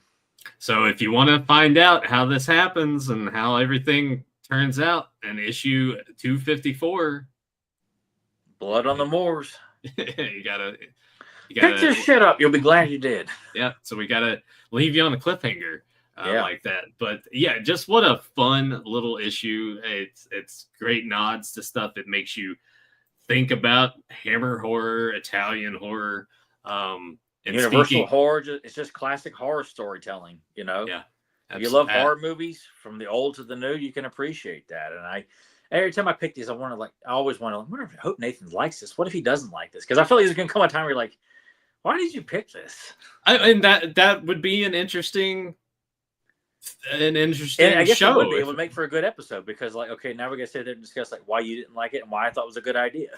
So if you want to find out how this happens and how everything turns out in issue 254,
Blood on the Moors.
you gotta
pick this shit up. You'll be glad you did.
Yeah, so we gotta leave you on a cliffhanger like that. But yeah, just what a fun little issue. It's great nods to stuff that makes you think about Hammer horror, Italian horror, and
Universal horror. It's just classic horror storytelling. You know.
Yeah.
If you love horror movies from the old to the new, you can appreciate that. And every time I pick these, I always wonder, I hope Nathan likes this. What if he doesn't like this? Because I feel like there's going to come a time where you're like, why did you pick this?
And that would be an interesting
and I guess
show.
It would make for a good episode because, like, okay, now we're going to sit there and discuss like why you didn't like it and why I thought it was a good idea.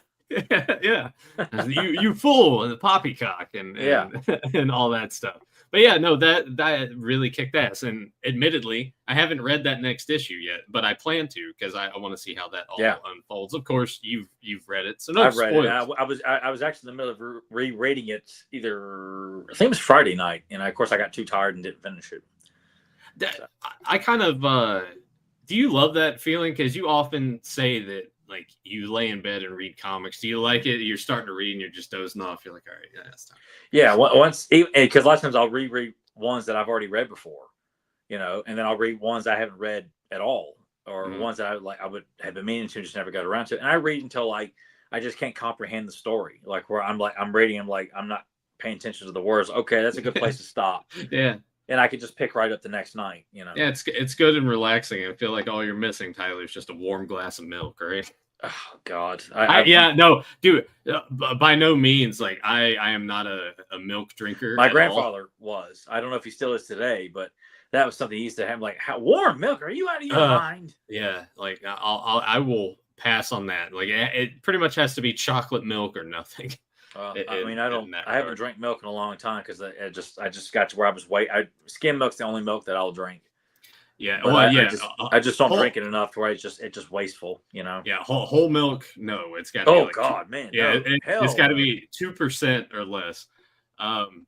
Yeah. you fool and the poppycock and all that stuff. But yeah, no, that really kicked ass. And admittedly, I haven't read that next issue yet, but I plan to because I want to see how that all unfolds. Of course, you've read it, so no
I've read
spoilers.
it. I was actually in the middle of rereading it. I think it was Friday night, and of course I got too tired and didn't finish it.
I kind of do you love that feeling? Because you often say that like you lay in bed and read comics. Do you like it? You're starting to read and you're just dozing off. You're like, all right, yeah, that's time.
Yeah, once because a lot of times I'll reread ones that I've already read before, and then I'll read ones I haven't read at all, or ones that I would have been meaning to, just never got around to. And I read until I just can't comprehend the story, like where I'm reading, I'm not paying attention to the words. Okay, that's a good place to stop.
Yeah.
And I could just pick right up the next night,
Yeah, it's good and relaxing. I feel like all you're missing, Tyler, is just a warm glass of milk, right?
Oh God,
Yeah, no, dude, by no means. Like I am not a milk drinker
my
at all.
grandfather was. I don't know if he still is today, but that was something he used to have. Like, how warm milk? Are you out of your mind?
Yeah, like I will pass on that. Like it pretty much has to be chocolate milk or nothing.
I mean,
In that
I haven't
regard.
drank milk in a long time because I just got to where I was skim milk's the only milk that I'll drink.
Yeah,
But
well, yeah,
I just don't
whole,
drink it enough to where it's just wasteful,
yeah, whole milk. No, it's got to be
Oh
like
God, man,
yeah,
no,
it's
hell
got to
no.
be 2% or less. Um,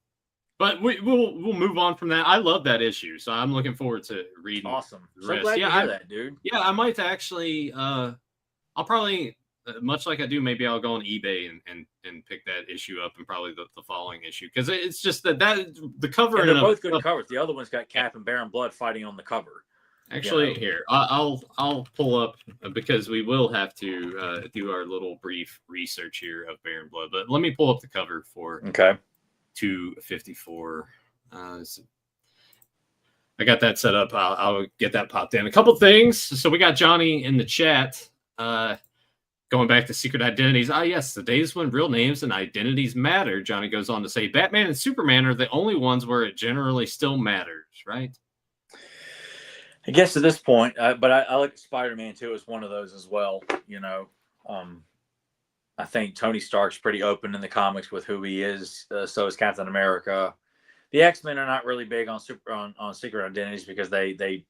but we'll move on from that. I love that issue, so I'm looking forward to reading
Awesome.
the
So
rest.
glad to hear that, dude.
Yeah, I might actually. I'll probably much like I do. Maybe I'll go on eBay and pick that issue up and probably the following issue because it's just that the cover
And
in
they're
and of
both good
itself.
covers. The other one's got Cap and Baron Blood fighting on the cover.
Actually, here I'll pull up because we will have to do our little brief research here of Baron Blood. But let me pull up the cover for
Okay.
254. I got that set up. I'll get that popped in. A couple things. So we got Johnny in the chat. Going back to secret identities. Yes, the days when real names and identities matter. Johnny goes on to say Batman and Superman are the only ones where it generally still matters, right?
I guess at this point, but I like Spider-Man too as one of those as well. I think Tony Stark's pretty open in the comics with who he is. So is Captain America. The X-Men are not really big on secret identities because they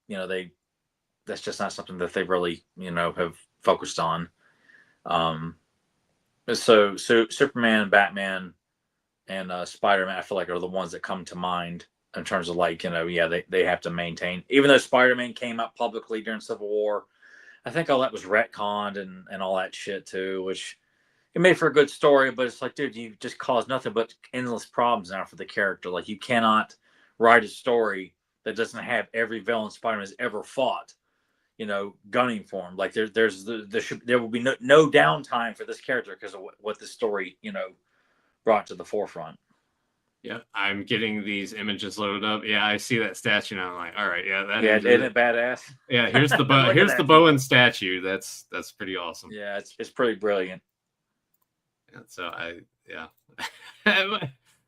that's just not something that they really have focused on. So Superman, Batman, and Spider-Man, I feel like are the ones that come to mind in terms of they have to maintain. Even though Spider-Man came out publicly during Civil War, I think all that was retconned and all that shit too, which it made for a good story, but it's like, dude, you just caused nothing but endless problems now for the character. Like, you cannot write a story that doesn't have every villain Spider-Man has ever fought, gunning for him. Like there will be no downtime for this character because of what this story, brought to the forefront.
Yeah, I'm getting these images loaded up. Yeah, I see that statue and I'm like, all right, yeah,
isn't it badass?
Yeah, here's the here's the Bowen statue. That's pretty awesome.
Yeah, it's pretty brilliant.
Yeah, so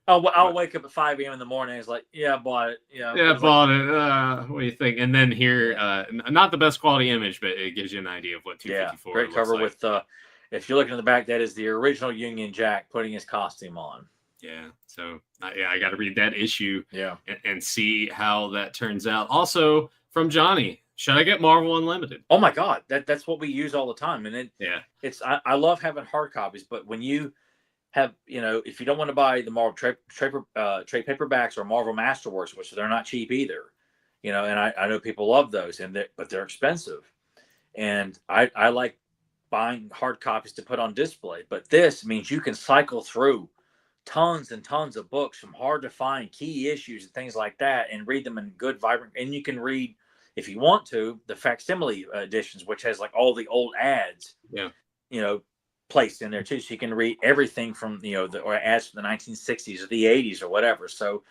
I'll wake up at 5 a.m. in the morning. It's like, yeah, I bought it. Yeah,
I bought it. What do you think? And then here, not the best quality image, but it gives you an idea of what 254
great cover
like.
with if you're looking in the back, that is the original Union Jack putting his costume on.
Yeah. So I got to read that issue.
Yeah.
And see how that turns out. Also from Johnny, should I get Marvel Unlimited?
Oh my God, that's what we use all the time. And I love having hard copies, but when you have, if you don't want to buy the Marvel trade paperbacks or Marvel Masterworks, which they're not cheap either, and I know people love those, but they're expensive, and I like buying hard copies to put on display. But this means you can cycle through tons and tons of books from hard to find key issues and things like that, and read them in good, vibrant. And you can read, if you want to, the facsimile editions, which has like all the old ads.
Yeah.
Placed in there too, so you can read everything from or ads from the 1960s or the 80s or whatever. So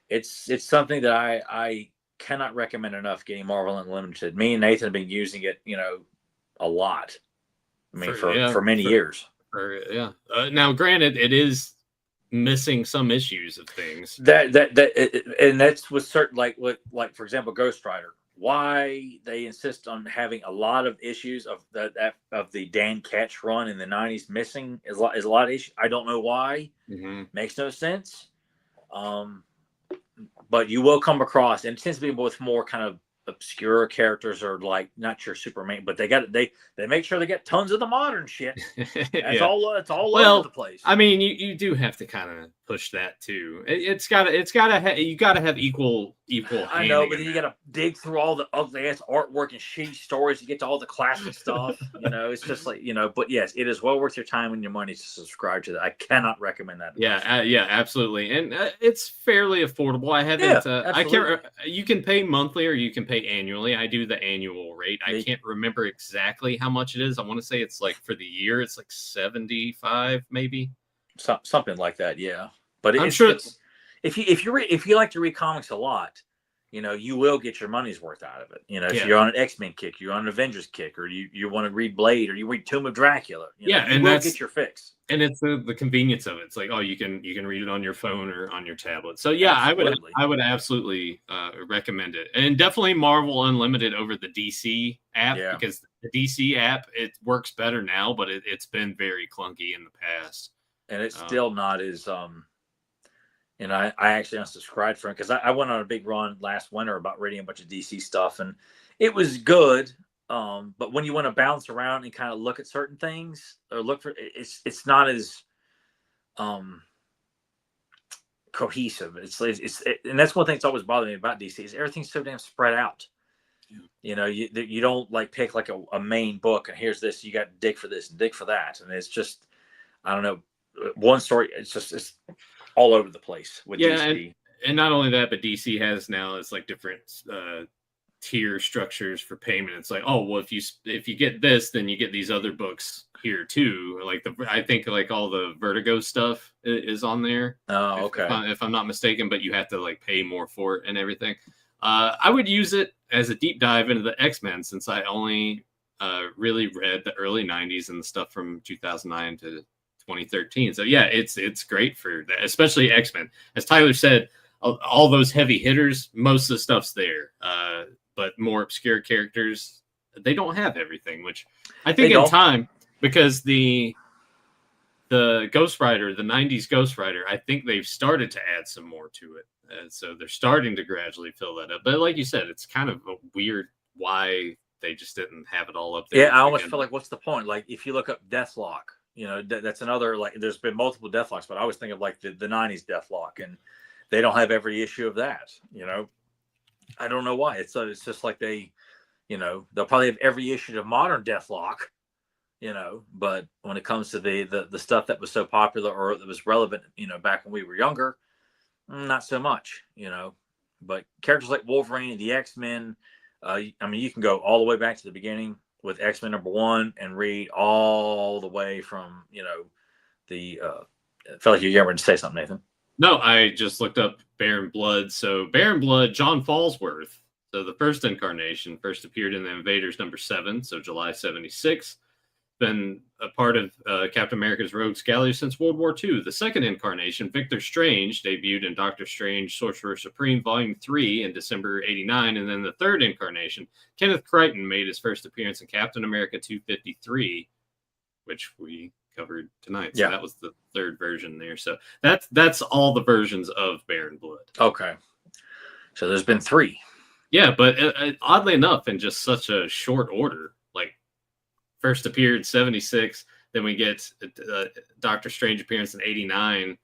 it's something that I cannot recommend enough. Getting Marvel Unlimited. Me and Nathan have been using it, a lot. I mean, for many years.
Now, granted, it is missing some issues of things.
And that's with certain like for example, Ghost Rider. Why they insist on having a lot of issues of the Dan Ketch run in the 90s missing is a lot of issues. I don't know why.
Mm-hmm.
Makes no sense. But you will come across, and it tends to be with more kind of obscure characters or like not your Superman, but they make sure they get tons of the modern shit. It's all over the place.
I mean, you do have to kind of push that too. You got to have equal.
I know, but then you got to dig through all the ugly ass artwork and shitty stories to get to all the classic stuff. It's just like But yes, it is well worth your time and your money to subscribe to that. I cannot recommend that.
Yeah, absolutely, and it's fairly affordable. I haven't. I can't. You can pay monthly or you can pay annually. I do the annual rate. I can't remember exactly how much it is. I want to say it's like for the year, it's like 75 maybe.
Something like that, yeah. But
I'm sure
if you like to read comics a lot, you will get your money's worth out of it. If
Yeah.
you're on an X-Men kick, you're on an Avengers kick, or you want to read Blade, or you read Tomb of Dracula,
Yeah,
you
and
will get your fix.
and it's the convenience of it. It's like, oh, you can read it on your phone or on your tablet. So yeah,
Absolutely.
I would absolutely recommend it, and definitely Marvel Unlimited over the DC app, because the DC app, it works better now, but it's been very clunky in the past,
and it's still not as I actually unsubscribed from it because I went on a big run last winter about reading a bunch of DC stuff, and it was good. But when you want to bounce around and kind of look at certain things or look for it's not as cohesive. And that's one thing that's always bothered me about DC is everything's so damn spread out. Yeah. You don't like pick like a main book and here's this, you got to dig for this and dig for that, and it's just, I don't know, one story. It's all over the place with DC.
And not only that, but DC has now, it's like different tier structures for payment. It's like, oh, well, if you get this, then you get these other books here too. Like I think like all the Vertigo stuff is on there.
Oh, okay.
If I'm not mistaken, but you have to like pay more for it and everything. I would use it as a deep dive into the X-Men, since I only really read the early 90s and the stuff from 2009 to 2013. So yeah, it's great for that, especially X-Men. As Tyler said, all those heavy hitters, most of the stuff's there. But more obscure characters, they don't have everything, which I think in time, because the Ghost Rider, the 90s Ghost Rider, I think they've started to add some more to it. So they're starting to gradually fill that up. But like you said, it's kind of a weird why they just didn't have it all up there.
Yeah, I almost feel like, what's the point? Like, if you look up Deathlock, that's another, like, there's been multiple Deathlocks, but I always think of like the 90s Deathlock, and they don't have every issue of that. I don't know why. It's just like they'll probably have every issue of modern Deathlock, but when it comes to the stuff that was so popular or that was relevant, back when we were younger, not so much, but characters like Wolverine, the X-Men, you can go all the way back to the beginning with X-Men #1 and read all the way from, I felt like you were going to say something, Nathan.
No, I just looked up Baron Blood. So Baron Blood, John Falsworth. So the first incarnation first appeared in The Invaders #7, so July 76. Been a part of Captain America's Rogues Gallery since World War II. The second incarnation, Victor Strange, debuted in Doctor Strange, Sorcerer Supreme, Volume 3 in December '89. And then the third incarnation, Kenneth Crichton, made his first appearance in Captain America 253, which we covered tonight. So that was the third version there. So that's all the versions of Baron Blood.
Okay. So there's been 3.
Yeah, but oddly enough, in just such a short order, like first appeared 76, then we get Doctor Strange appearance in '89,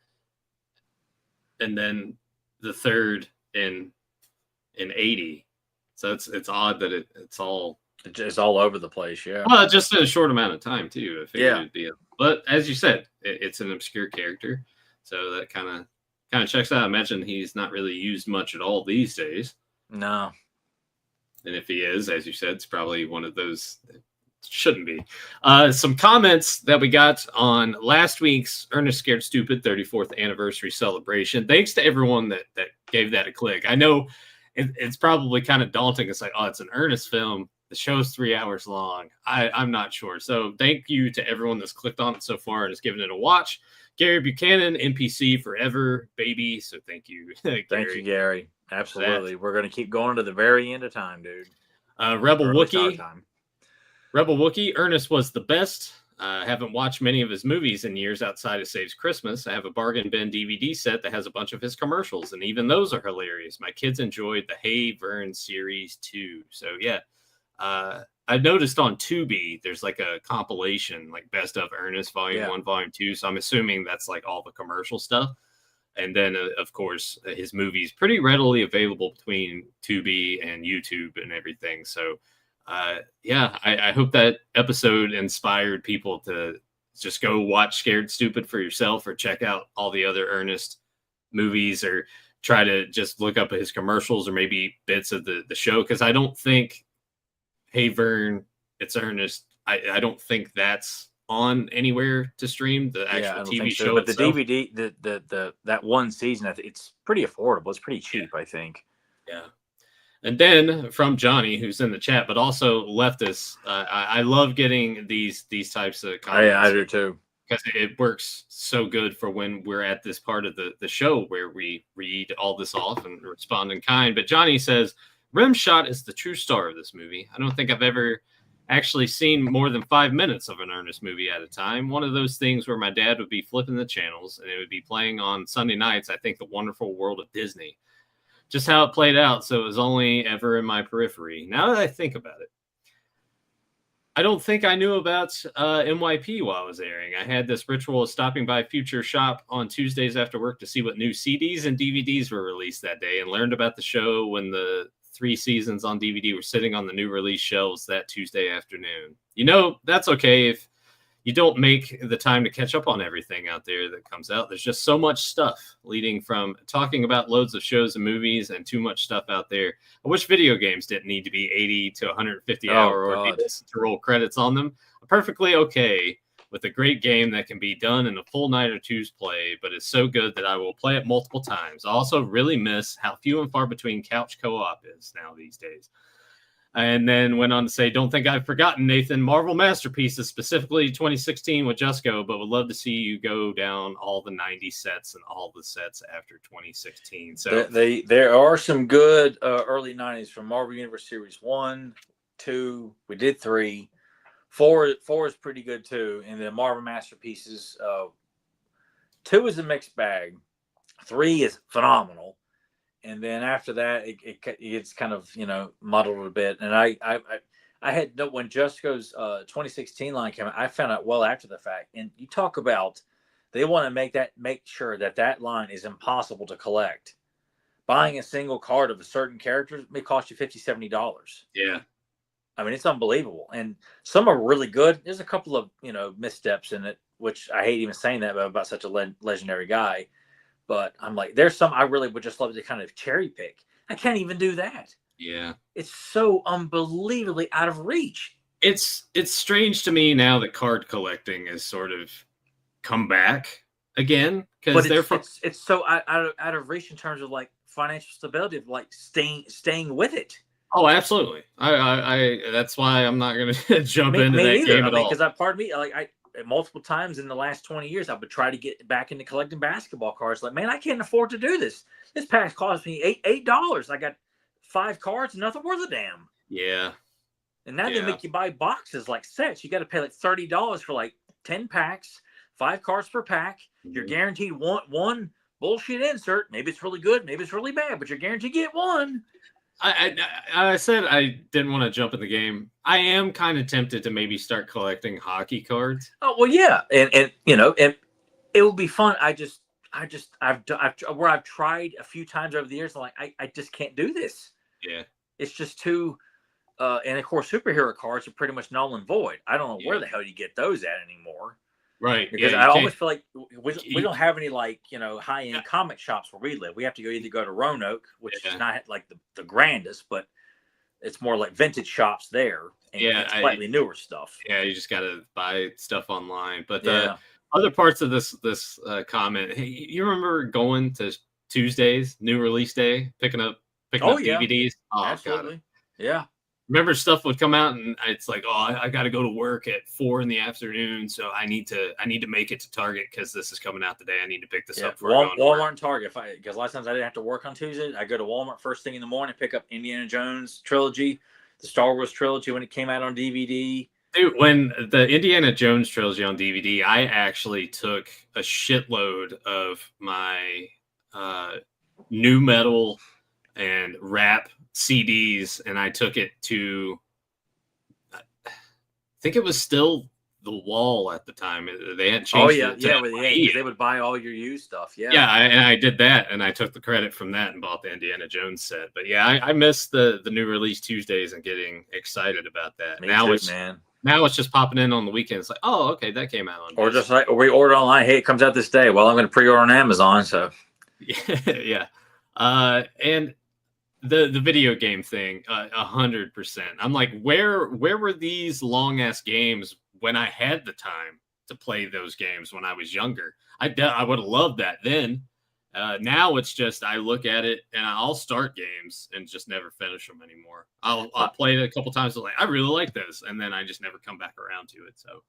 and then the third in '80. So it's odd that it's all
over the place. Yeah.
Well, just in a short amount of time too. I figured it'd be but as you said, it's an obscure character, so that kind of checks out. I imagine he's not really used much at all these days.
No.
And if he is, as you said, it's probably one of those that shouldn't be. Some comments that we got on last week's Ernest Scared Stupid 34th anniversary celebration. Thanks to everyone that gave that a click. I know it's probably kind of daunting. It's like, oh, it's an Ernest film. The show's 3 hours long. I'm not sure. So thank you to everyone that's clicked on it so far and has given it a watch. Gary Buchanan, NPC forever, baby. So thank you.
Thank you, Gary. Absolutely. We're going to keep going to the very end of time, dude.
Rebel Wookie. Ernest was the best. I haven't watched many of his movies in years outside of Saves Christmas. I have a bargain bin DVD set that has a bunch of his commercials, and even those are hilarious. My kids enjoyed the Hey Vern series too. So yeah. I noticed on Tubi there's like a compilation, like Best of Ernest Volume 1, Volume 2. So I'm assuming that's like all the commercial stuff. And then, of course, his movies pretty readily available between Tubi and YouTube and everything. So, I hope that episode inspired people to just go watch Scared Stupid for yourself, or check out all the other Ernest movies, or try to just look up his commercials or maybe bits of the show. Because I don't think Hey Vern, It's Ernest, I don't think that's on anywhere to stream, the actual TV show.
But itself. The DVD, that one season, it's pretty affordable. It's pretty cheap, I think.
Yeah. And then from Johnny, who's in the chat, but also left us. I love getting these types of comments.
I do too,
because it works so good for when we're at this part of the show where we read all this off and respond in kind. But Johnny says, Rimshot is the true star of this movie. I don't think I've ever actually seen more than 5 minutes of an Ernest movie at a time. One of those things where my dad would be flipping the channels and it would be playing on Sunday nights, I think, The Wonderful World of Disney. Just how it played out, so it was only ever in my periphery. Now that I think about it, I don't think I knew about MYP while I was airing. I had this ritual of stopping by Future Shop on Tuesdays after work to see what new CDs and DVDs were released that day, and learned about the show when the 3 seasons on DVD were sitting on the new release shelves that Tuesday afternoon. You know, that's okay if you don't make the time to catch up on everything out there that comes out. There's just so much stuff, leading from talking about loads of shows and movies and too much stuff out there. I wish video games didn't need to be 80 to 150 hour or need to roll credits on them. I'm perfectly okay with a great game that can be done in a full night or two's play, but it's so good that I will play it multiple times. I also really miss how few and far between couch co-op is now these days. And then went on to say, don't think I've forgotten, Nathan. Marvel masterpieces, specifically 2016 with Jusco, but would love to see you go down all the 90 sets and all the sets after 2016. So
there are some good early 90s from Marvel Universe Series 1, 2. We did 3. 4 is pretty good too. And then Marvel masterpieces, 2 is a mixed bag. 3 is phenomenal. And then after that, it's kind of, muddled a bit. And I had when Jusco's 2016 line came out, I found out well after the fact. And you talk about they want to make sure that line is impossible to collect. Buying a single card of a certain character may cost you $50, $70.
Yeah,
I mean, it's unbelievable. And some are really good. There's a couple of missteps in it, which I hate even saying that about such a legendary guy. But I'm like, there's some I really would just love to kind of cherry pick. I can't even do that.
Yeah.
It's so unbelievably out of reach.
It's strange to me now that card collecting has sort of come back again. Because
it's so out of reach in terms of like financial stability of like staying with it.
Oh, absolutely. I that's why I'm not going to jump into that game at all.
Because multiple times in the last 20 years, I would try to get back into collecting basketball cards. Like, man, I can't afford to do this. This pack cost me $8. I got 5 cards, nothing worth a damn.
Yeah.
And now they make you buy boxes like sets. You got to pay like $30 for like 10 packs, 5 cards per pack. Mm-hmm. You're guaranteed one bullshit insert. Maybe it's really good, maybe it's really bad, but you're guaranteed to get one.
I said I didn't want to jump in the game. I am kind of tempted to maybe start collecting hockey cards.
Oh well, yeah, and it would be fun. I've tried a few times over the years. I'm like, I just can't do this.
Yeah,
it's just too. And of course, superhero cards are pretty much null and void. I don't know where the hell you get those at anymore.
Right.
Because I always feel like we don't have any high-end comic shops where we live. We have to either go to Roanoke, which is not like the grandest, but it's more like vintage shops there and slightly newer stuff.
Yeah, you just got to buy stuff online. But other parts of this comment, hey, you remember going to Tuesdays, new release day, picking up DVDs?
Oh, absolutely. Yeah.
Remember, stuff would come out and it's like, I got to go to work at 4 p.m, so I need to make it to Target because this is coming out today. I need to pick this up for
Walmart and Target. Because a lot of times I didn't have to work on Tuesday. I go to Walmart first thing in the morning, pick up Indiana Jones trilogy, the Star Wars trilogy when it came out on DVD.
Dude, when the Indiana Jones trilogy on DVD, I actually took a shitload of my new metal and rap CDs, and I took it to, I think it was still the Wall at the time. They hadn't changed it.
They would buy all your used stuff. Yeah.
Yeah, and I did that, and I took the credit from that and bought the Indiana Jones set. But yeah, I missed the new release Tuesdays and getting excited about that. Now it's just popping in on the weekends. Like, oh, okay, that came out on.
Or just like we order online. Hey, it comes out this day. Well, I'm going to pre-order on Amazon. So.
Yeah. And the video game thing, 100%. I'm like, where were these long ass games when I had the time to play those games when I was younger? I would have loved that then, Now it's just I look at it and I'll start games and just never finish them anymore. I'll play it a couple times. Like I really like this, and then I just never come back around to it. So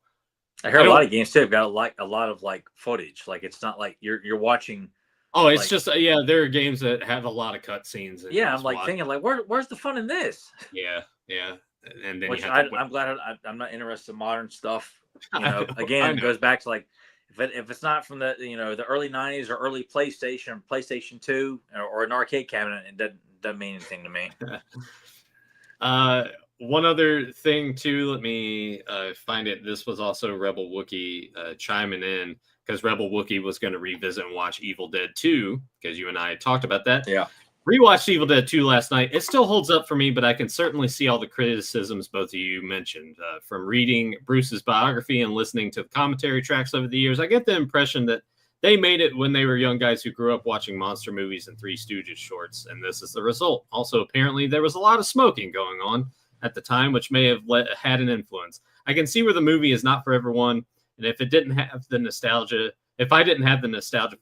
I hear a lot of games too have got like a lot of like footage. Like it's not like you're watching.
Oh, it's like, just there are games that have a lot of cutscenes.
Yeah, I'm like thinking like where's the fun in this?
Yeah. And then
I'm glad I'm not interested in modern stuff. You know, again, it goes back to like if it's not from the the early '90s or early PlayStation 2 or an arcade cabinet, it doesn't mean anything to me.
One other thing too, let me find it. This was also Rebel Wookie chiming in because Rebel Wookie was going to revisit and watch Evil Dead 2 because you and I had talked about that.
Yeah.
Rewatched Evil Dead 2 last night. It still holds up for me, but I can certainly see all the criticisms both of you mentioned. From reading Bruce's biography and listening to the commentary tracks over the years, I get the impression that they made it when they were young guys who grew up watching monster movies and Three Stooges shorts, and this is the result. Also, apparently, there was a lot of smoking going on at the time, which may have had an influence. I can see where the movie is not for everyone, and if I didn't have the nostalgia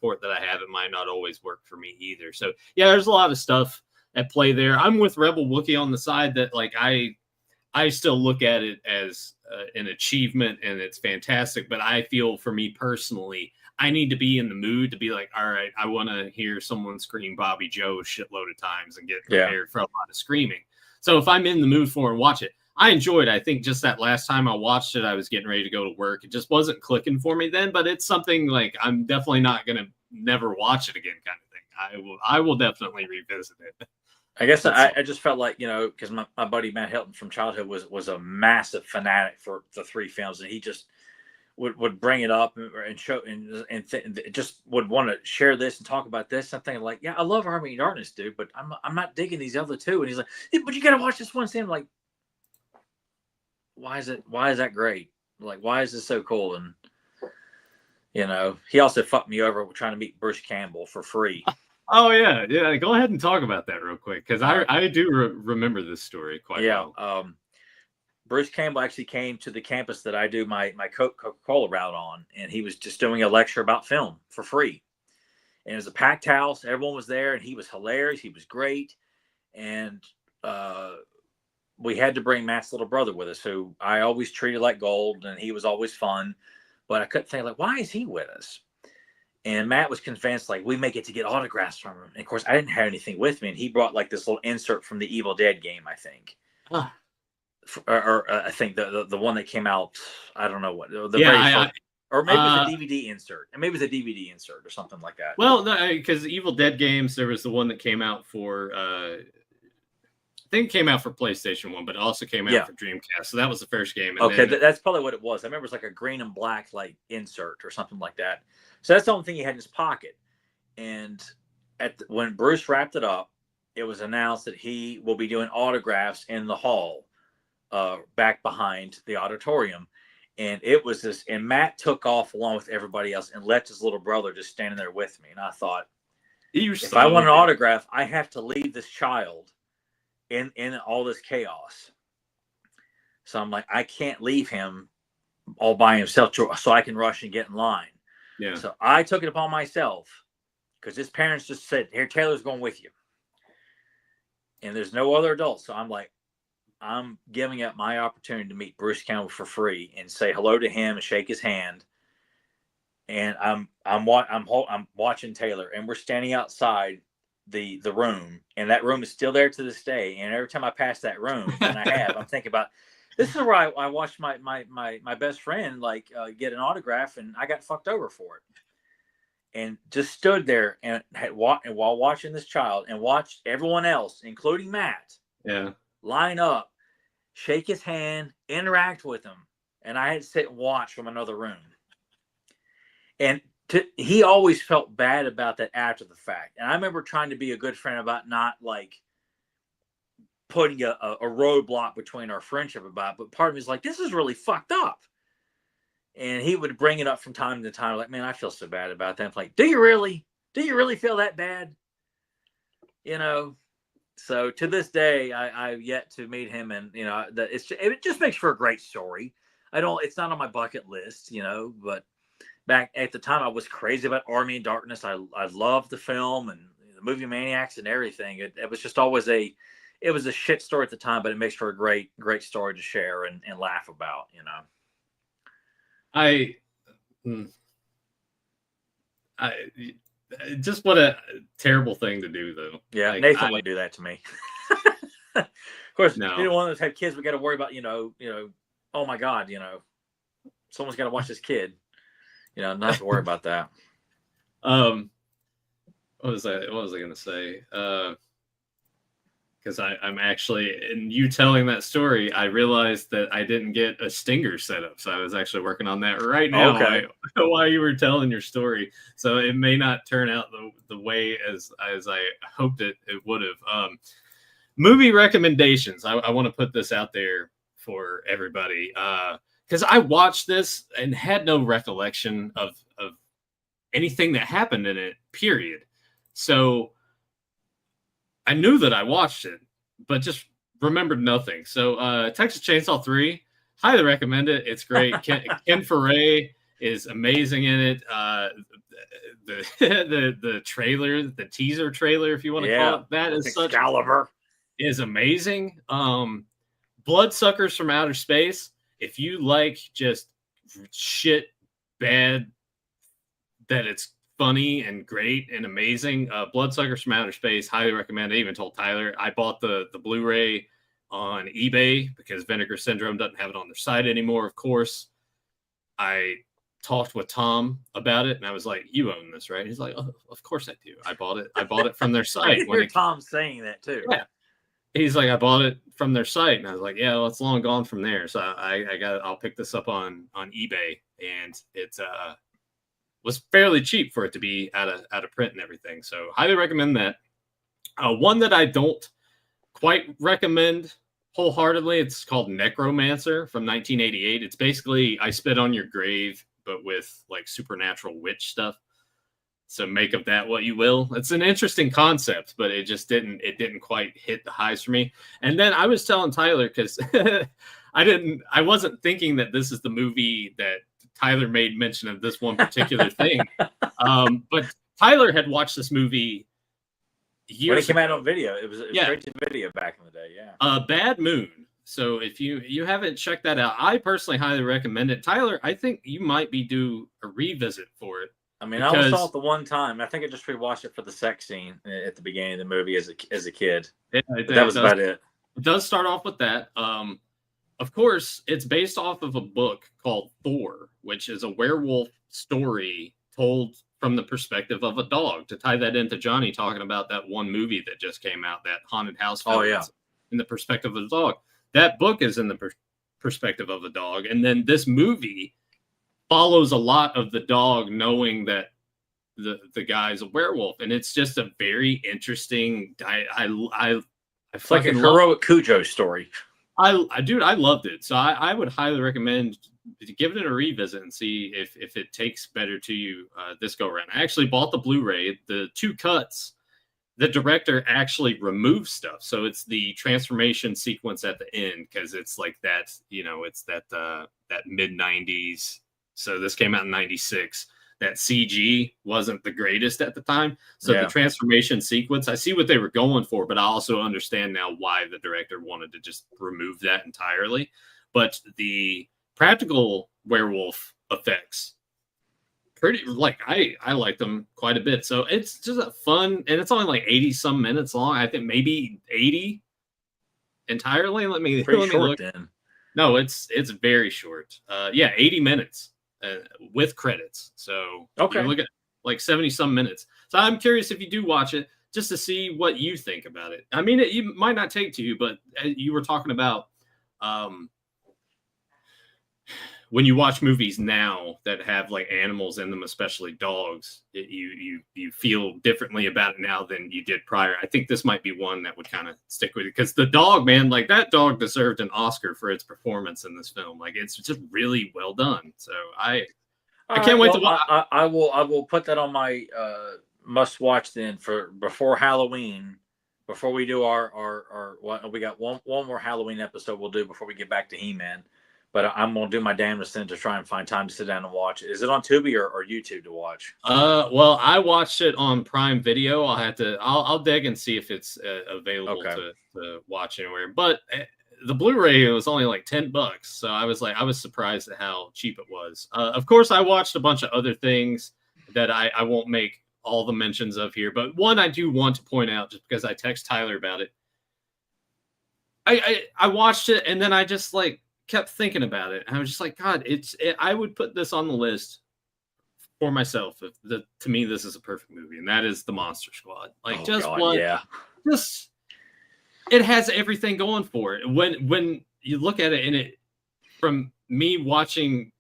for it that I have, it might not always work for me either. So yeah, there's a lot of stuff at play there. I'm with Rebel Wookie on the side that like I still look at it as an achievement and it's fantastic. But I feel for me personally, I need to be in the mood to be like, all right, I want to hear someone scream Bobby Joe a shitload of times and get prepared for a lot of screaming. So if I'm in the mood for it and watch it, I enjoyed it. I think just that last time I watched it, I was getting ready to go to work. It just wasn't clicking for me then, but it's something like I'm definitely not going to never watch it again kind of thing. I will definitely revisit it.
I guess I just felt like, because my buddy Matt Hilton from childhood was a massive fanatic for the three films, and he just would bring it up and show and just would want to share this and talk about this. I'm thinking like, yeah, I love Army of Darkness, dude, but I'm not digging these other two. And he's like, yeah, but you got to watch this one scene. I'm like, why is that great? Like, why is this so cool? And he also fucked me over trying to meet Bruce Campbell for free.
Oh yeah. Go ahead and talk about that real quick because I do remember this story quite well.
Bruce Campbell actually came to the campus that I do my Coca-Cola route on, and he was just doing a lecture about film for free. And it was a packed house. Everyone was there, and he was hilarious. He was great. And we had to bring Matt's little brother with us, who I always treated like gold, and he was always fun. But I couldn't think, like, why is he with us? And Matt was convinced, like, we may get to get autographs from him. And of course, I didn't have anything with me, and he brought, like, this little insert from the Evil Dead game, I think.
Huh.
Or I think the one that came out, I don't know what. Or maybe it was a DVD insert. And maybe it was a DVD insert or something like that.
Well, because Evil Dead games, there was the one that came out for, I think it came out for PlayStation 1, but it also came out for Dreamcast. So that was the first game. And
that's probably what it was. I remember it was like a green and black like insert or something like that. So that's the only thing he had in his pocket. And when Bruce wrapped it up, it was announced that he will be doing autographs in the hall. Back behind the auditorium, and it was this. And Matt took off along with everybody else and left his little brother just standing there with me. And I thought, if I want an autograph, I have to leave this child in all this chaos. So I'm like, I can't leave him all by himself so I can rush and get in line.
Yeah.
So I took it upon myself because his parents just said, "Here, Taylor's going with you," and there's no other adults. So I'm like, I'm giving up my opportunity to meet Bruce Campbell for free and say hello to him and shake his hand. And I'm watching Taylor, and we're standing outside the room, and that room is still there to this day. And every time I pass that room, and I'm thinking about this is where I watched my best friend get an autograph, and I got fucked over for it. And just stood there and while watching this child and watched everyone else, including Matt, line up, shake his hand, interact with him. And I had to sit and watch from another room. And he always felt bad about that after the fact. And I remember trying to be a good friend about not like putting a roadblock between our friendship about it. But part of me is like, this is really fucked up. And he would bring it up from time to time. Like, man, I feel so bad about that. I'm like, do you really? Do you really feel that bad? So to this day, I've yet to meet him, and it just makes for a great story. It's not on my bucket list, but back at the time, I was crazy about Army of Darkness. I loved the film and the movie Maniacs and everything. It was just always it was a shit story at the time, but it makes for a great story to share and laugh about, you know.
I just, what a terrible thing to do, though.
Yeah, like, Nathan would do that to me. Of course, no. You know, one of us have kids, we got to worry about, you know, oh my God, you know, someone's got to watch this kid, you know, not have to worry about that.
What was I going to say? Because I'm actually, in you telling that story, I realized that I didn't get a stinger set up. So I was actually working on that right now.
Okay.
While you were telling your story. So it may not turn out the way as I hoped it would have. Movie recommendations. I want to put this out there for everybody. Because I watched this and had no recollection of anything that happened in it, period. So I knew that I watched it, but just remembered nothing. So Texas Chainsaw 3, highly recommend it. It's great. Ken Foree is amazing in it. The trailer, the teaser trailer, if you want to call it, that is such
Excalibur.
Is amazing. Bloodsuckers from Outer Space. If you like just shit bad, that it's funny and great and amazing. Bloodsuckers from Outer Space, highly recommend. I even told Tyler I bought the Blu-ray on eBay because Vinegar Syndrome doesn't have it on their site anymore, of course. I talked with Tom about it and I was like, you own this, right? He's like, oh, of course I do. I bought it from their site.
I hear Tom saying that too.
Yeah. He's like, I bought it from their site. And I was like, yeah, well, it's long gone from there. So I'll pick this up on eBay, and it's was fairly cheap for it to be out of print and everything. So highly recommend that. One that I don't quite recommend wholeheartedly, it's called Necromancer from 1988. It's basically I Spit on Your Grave, but with like supernatural witch stuff. So make of that what you will. It's an interesting concept, but it didn't quite hit the highs for me. And then I was telling Tyler, because I wasn't thinking that this is the movie that Tyler made mention of this one particular thing. But Tyler had watched this movie years
when it came out on video. It was straight to video back in the day. Yeah.
Bad Moon. So if you haven't checked that out, I personally highly recommend it. Tyler, I think you might be due a revisit for it.
I mean, I only saw it the one time. I think I just rewatched it for the sex scene at the beginning of the movie as a kid.
Yeah,
that was about it.
It does start off with that. Of course, it's based off of a book called Thor, which is a werewolf story told from the perspective of a dog. To tie that into Johnny talking about that one movie that just came out, that haunted house film.
Oh, yeah.
In the perspective of the dog. That book is in the perspective of the dog. And then this movie follows a lot of the dog knowing that the guy's a werewolf, and it's just a very interesting.
It's like a heroic Cujo story.
I loved it, so I would highly recommend to give it a revisit and see if it takes better to you this go around. I actually bought the Blu-ray, the 2 cuts. The director actually removed stuff, so it's the transformation sequence at the end because it's like that, it's that mid 90s. So this came out in 96. That CG wasn't the greatest at the time. So the transformation sequence, I see what they were going for, but I also understand now why the director wanted to just remove that entirely. But the practical werewolf effects, I like them quite a bit. So it's just a fun, and it's only like 80 some minutes long. I think maybe 80 entirely. Let me look.
Then.
No, it's very short. 80 minutes. With credits, so
okay,
look at like 70 some minutes. So I'm curious if you do watch it, just to see what you think about it. I mean, you might not take to you, but you were talking about when you watch movies now that have like animals in them, especially dogs, you feel differently about it now than you did prior. I think this might be one that would kind of stick with it because the dog, man, like that dog deserved an Oscar for its performance in this film. Like it's just really well done. So I can't wait to watch.
I will put that on my must watch then for before Halloween. Before we do our we got one more Halloween episode we'll do before we get back to He-Man. but I'm gonna do my damnedest then to try and find time to sit down and watch it. Is it on Tubi or YouTube to watch?
Well, I watched it on Prime Video. I'll dig and see if it's available to watch anywhere. But the Blu-ray was only like $10, so I was surprised at how cheap it was. Of course, I watched a bunch of other things that I won't make all the mentions of here, but one I do want to point out just because I text Tyler about it. I watched it and then I just like kept thinking about it, and I was just like, God, I would put this on the list for myself. To me, this is a perfect movie, and that is The Monster Squad. Like, just it has everything going for it. When you look at it, and it, from me watching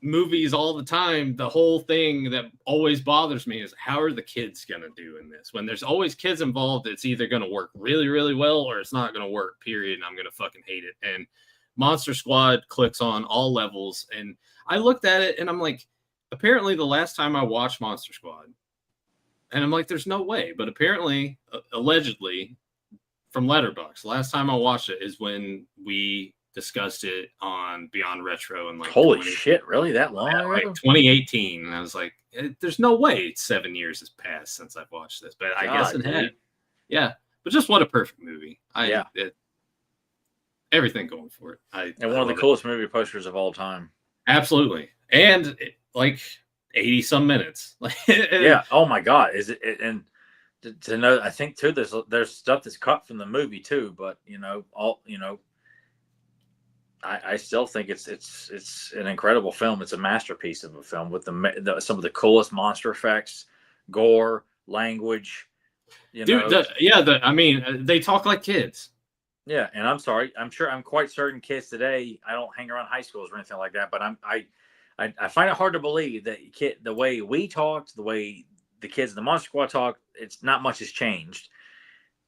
movies all the time, the whole thing that always bothers me is how are the kids gonna do in this? When there's always kids involved, it's either gonna work really, really well or it's not gonna work, period, and I'm gonna fucking hate it. And Monster Squad clicks on all levels. And I looked at it and I'm like, apparently the last time I watched Monster Squad, and I'm like, there's no way, but apparently, allegedly, from Letterboxd, the last time I watched it is when we discussed it on Beyond Retro, and like,
holy shit, really that long?
Like 2018, and I was like, there's no way 7 years has passed since I've watched this, but I guess it had. Yeah, but just what a perfect movie. Everything going for it.
And one of the coolest movie posters of all time.
Absolutely, and like 80 some minutes.
Yeah. Oh my God. Is it? And to know, I think too, there's stuff that's cut from the movie too. But I still think it's an incredible film. It's a masterpiece of a film with some of the coolest monster effects, gore, language.
I mean, they talk like kids.
Yeah, and I'm quite certain kids today. I don't hang around high schools or anything like that, but I find it hard to believe that the way we talked, the way the kids in the Monster Squad talk, it's not much has changed.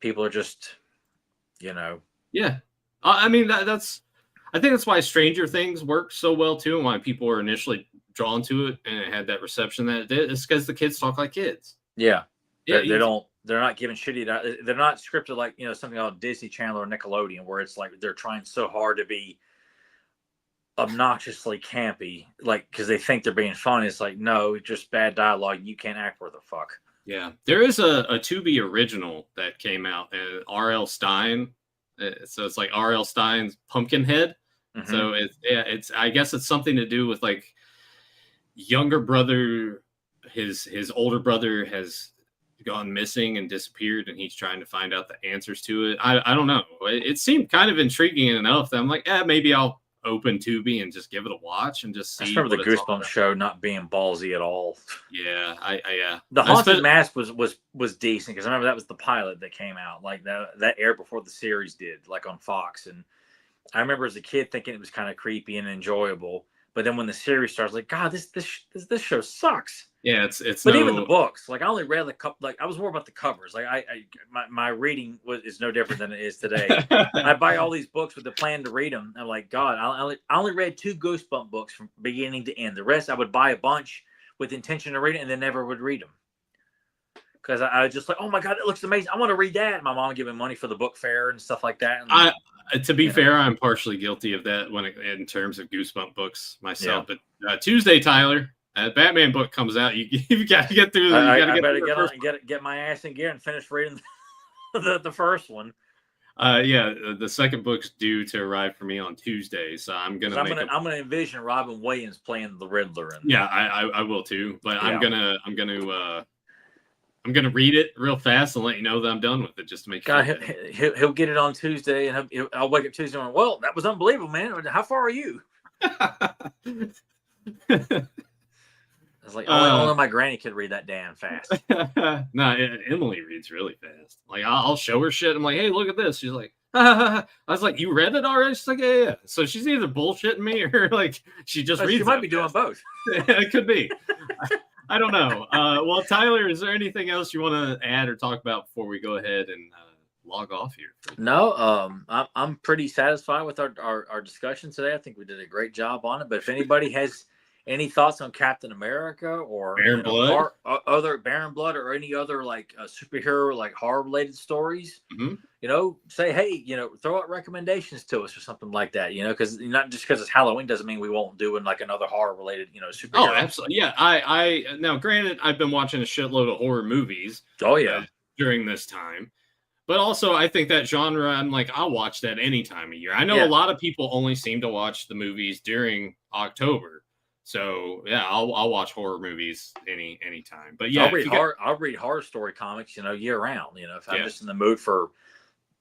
People are just,
Yeah, I mean I think that's why Stranger Things worked so well too, and why people were initially drawn to it and it had that reception that it did. It's because the kids talk like kids.
Yeah, they're not giving shitty. They're not scripted like something on Disney Channel or Nickelodeon, where it's like they're trying so hard to be obnoxiously campy, like because they think they're being funny. It's like, no, just bad dialogue. You can't act worth a fuck.
Yeah, there is a Tubi original that came out, and R.L. Stine. So it's like R.L. Stine's Pumpkinhead. Mm-hmm. So it's I guess it's something to do with like younger brother, his older brother has gone missing and disappeared, and he's trying to find out the answers to it. I don't know. It seemed kind of intriguing enough that I'm like, maybe I'll open Tubi and just give it a watch and just see.
I remember the Goosebumps show not being ballsy at all.
Yeah,
The Haunted Mask was decent because I remember that was the pilot that came out, like that aired before the series did, like on Fox. And I remember as a kid thinking it was kind of creepy and enjoyable, but then when the series starts, like, God, this show sucks.
Yeah, it's.
But even the books, like I only read like I was more about the covers. Like my reading is no different than it is today. I buy all these books with the plan to read them. I'm like, God, I only read 2 Goosebump books from beginning to end. The rest I would buy a bunch with the intention to read it and then never would read them. Because I was just like, oh my God, it looks amazing. I want to read that. My mom giving money for the book fair and stuff like that. And
to be fair, I'm partially guilty of that in terms of Goosebump books myself. Yeah. But Tuesday, Tyler. Batman book comes out. You got to get through.
I better get my ass in gear and finish reading the first one.
The second book's due to arrive for me on Tuesday, so I'm gonna
envision Robin Williams playing the Riddler.
I will too. But yeah. I'm gonna read it real fast and let you know that I'm done with it, just to make
sure. He'll get it on Tuesday, and I'll wake up Tuesday and well, that was unbelievable, man. How far are you? I was like, only my granny could read that damn fast.
No, Emily reads really fast. Like, I'll show her shit. I'm like, hey, look at this. She's like, I was like, you read it already? She's like, yeah. So she's either bullshitting me or like she just reads.
She might be doing both.
It could be. I don't know. Well, Tyler, is there anything else you want to add or talk about before we go ahead and log off here?
No, I'm pretty satisfied with our discussion today. I think we did a great job on it. But if anybody has Any thoughts on Captain America or
Baron Blood?
other Baron Blood or any other like superhero like horror related stories?
Mhm.
Say, hey, throw out recommendations to us or something like that. Because not just because it's Halloween doesn't mean we won't do like another horror related, superhero.
Oh, absolutely. Yeah. I now granted I've been watching a shitload of horror movies.
Oh yeah.
During this time. But also, I think that genre, I'm like, I'll watch that any time of year. I know
Yeah.
a lot of people only seem to watch the movies during October. So, yeah, I'll watch horror movies anytime. But, yeah.
I'll read horror story comics, year round. If I'm
Yeah.
just in the mood for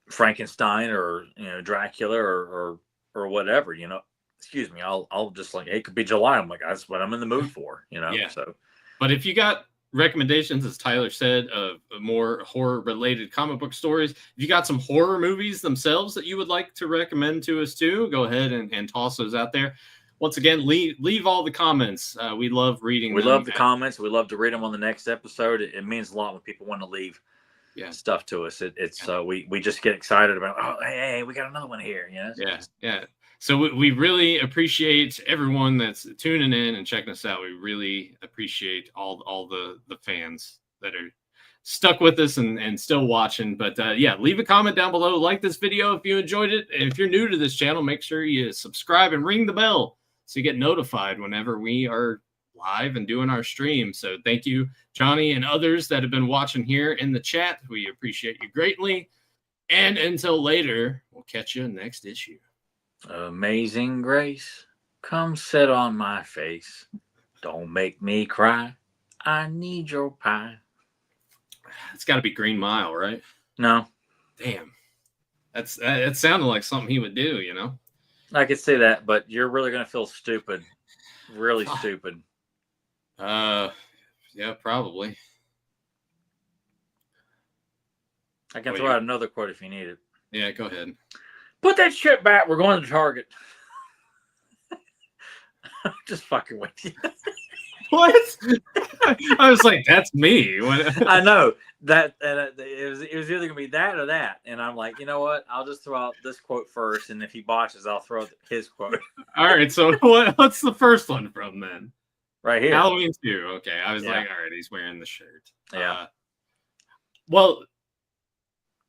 Frankenstein or, Dracula or whatever, excuse me, I'll just like, it could be July. I'm like, that's what I'm in the mood for,
Yeah.
So.
But if you got recommendations, as Tyler said, of more horror related comic book stories, if you got some horror movies themselves that you would like to recommend to us too, go ahead and toss those out there. Once again, leave all the comments. We love reading.
We love the comments. We love to read them on the next episode. It means a lot when people want to leave stuff to us. We just get excited about, oh, hey, we got another one here.
Yeah. So we really appreciate everyone that's tuning in and checking us out. We really appreciate all the fans that are stuck with us and still watching. But leave a comment down below. Like this video if you enjoyed it. And if you're new to this channel, make sure you subscribe and ring the bell so you get notified whenever we are live and doing our stream. So thank you, Johnny, and others that have been watching here in the chat. We appreciate you greatly. And until later, we'll catch you next issue.
Amazing grace, come sit on my face. Don't make me cry. I need your pie.
It's got to be Green Mile, right?
No.
Damn. That sounded like something he would do,
I could say that, but you're really going to feel stupid. Really stupid.
Yeah, probably.
I can throw out another quote if you need it.
Yeah, go ahead.
Put that shit back. We're going to Target. Just fucking with you.
What? I was like, that's me.
I know that it was either gonna be that or that, and I'm like, you know what? I'll just throw out this quote first, and if he botches, I'll throw his quote.
All right. So what's the first one from then?
Right here.
Halloween 2. Okay. I was like, all right, he's wearing the shirt.
Yeah.
Well,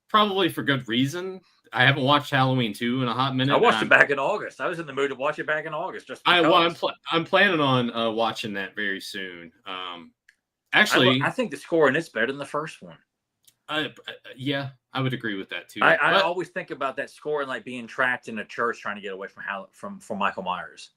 probably for good reason. I haven't watched Halloween 2 in a hot minute.
I watched it back in August. I was in the mood to watch it back in August. Just because.
I'm planning on watching that very soon. Actually,
I think the score in it's better than the first one.
Yeah, I would agree with that too.
I always think about that score and like being trapped in a church trying to get away from Michael Myers.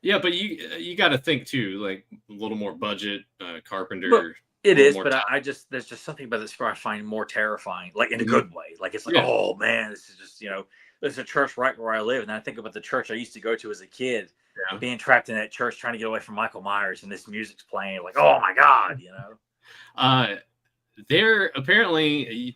Yeah, but you got to think too, like a little more budget, Carpenter.
It is, but there's just something about this score I find more terrifying, like in a good way. Like it's like, oh man, this is just, there's a church right where I live. And I think about the church I used to go to as a kid, being trapped in that church, trying to get away from Michael Myers, and this music's playing, like, oh my God,
There apparently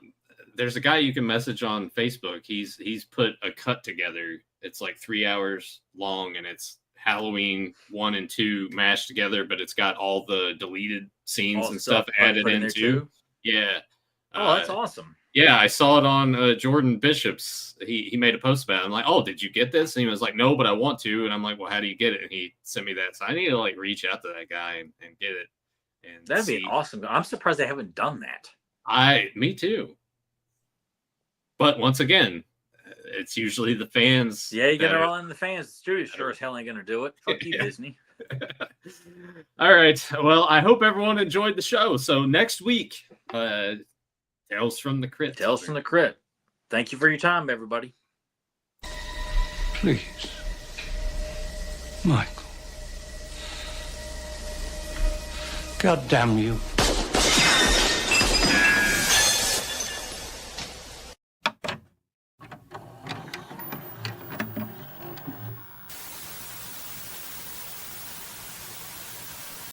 there's a guy you can message on Facebook. He's put a cut together. It's like 3 hours long, and it's Halloween 1 and 2 mashed together, but it's got all the deleted scenes and stuff added into. Yeah.
Oh, that's awesome.
Yeah, I saw it on Jordan Bishop's. He made a post about it. I'm like, oh, did you get this? And he was like, no, but I want to. And I'm like, well, how do you get it? And he sent me that. So I need to like reach out to that guy and get it. And
that'd be awesome. I'm surprised they haven't done that.
Me too. But once again, it's usually the fans.
Yeah, you get it all in the fans. The studio sure as hell ain't gonna do it. Fuck you, Disney.
All right. Well, I hope everyone enjoyed the show. So next week, Tales from the Crypt.
Tales from the Crypt. Thank you for your time, everybody.
Please, Michael. God damn you.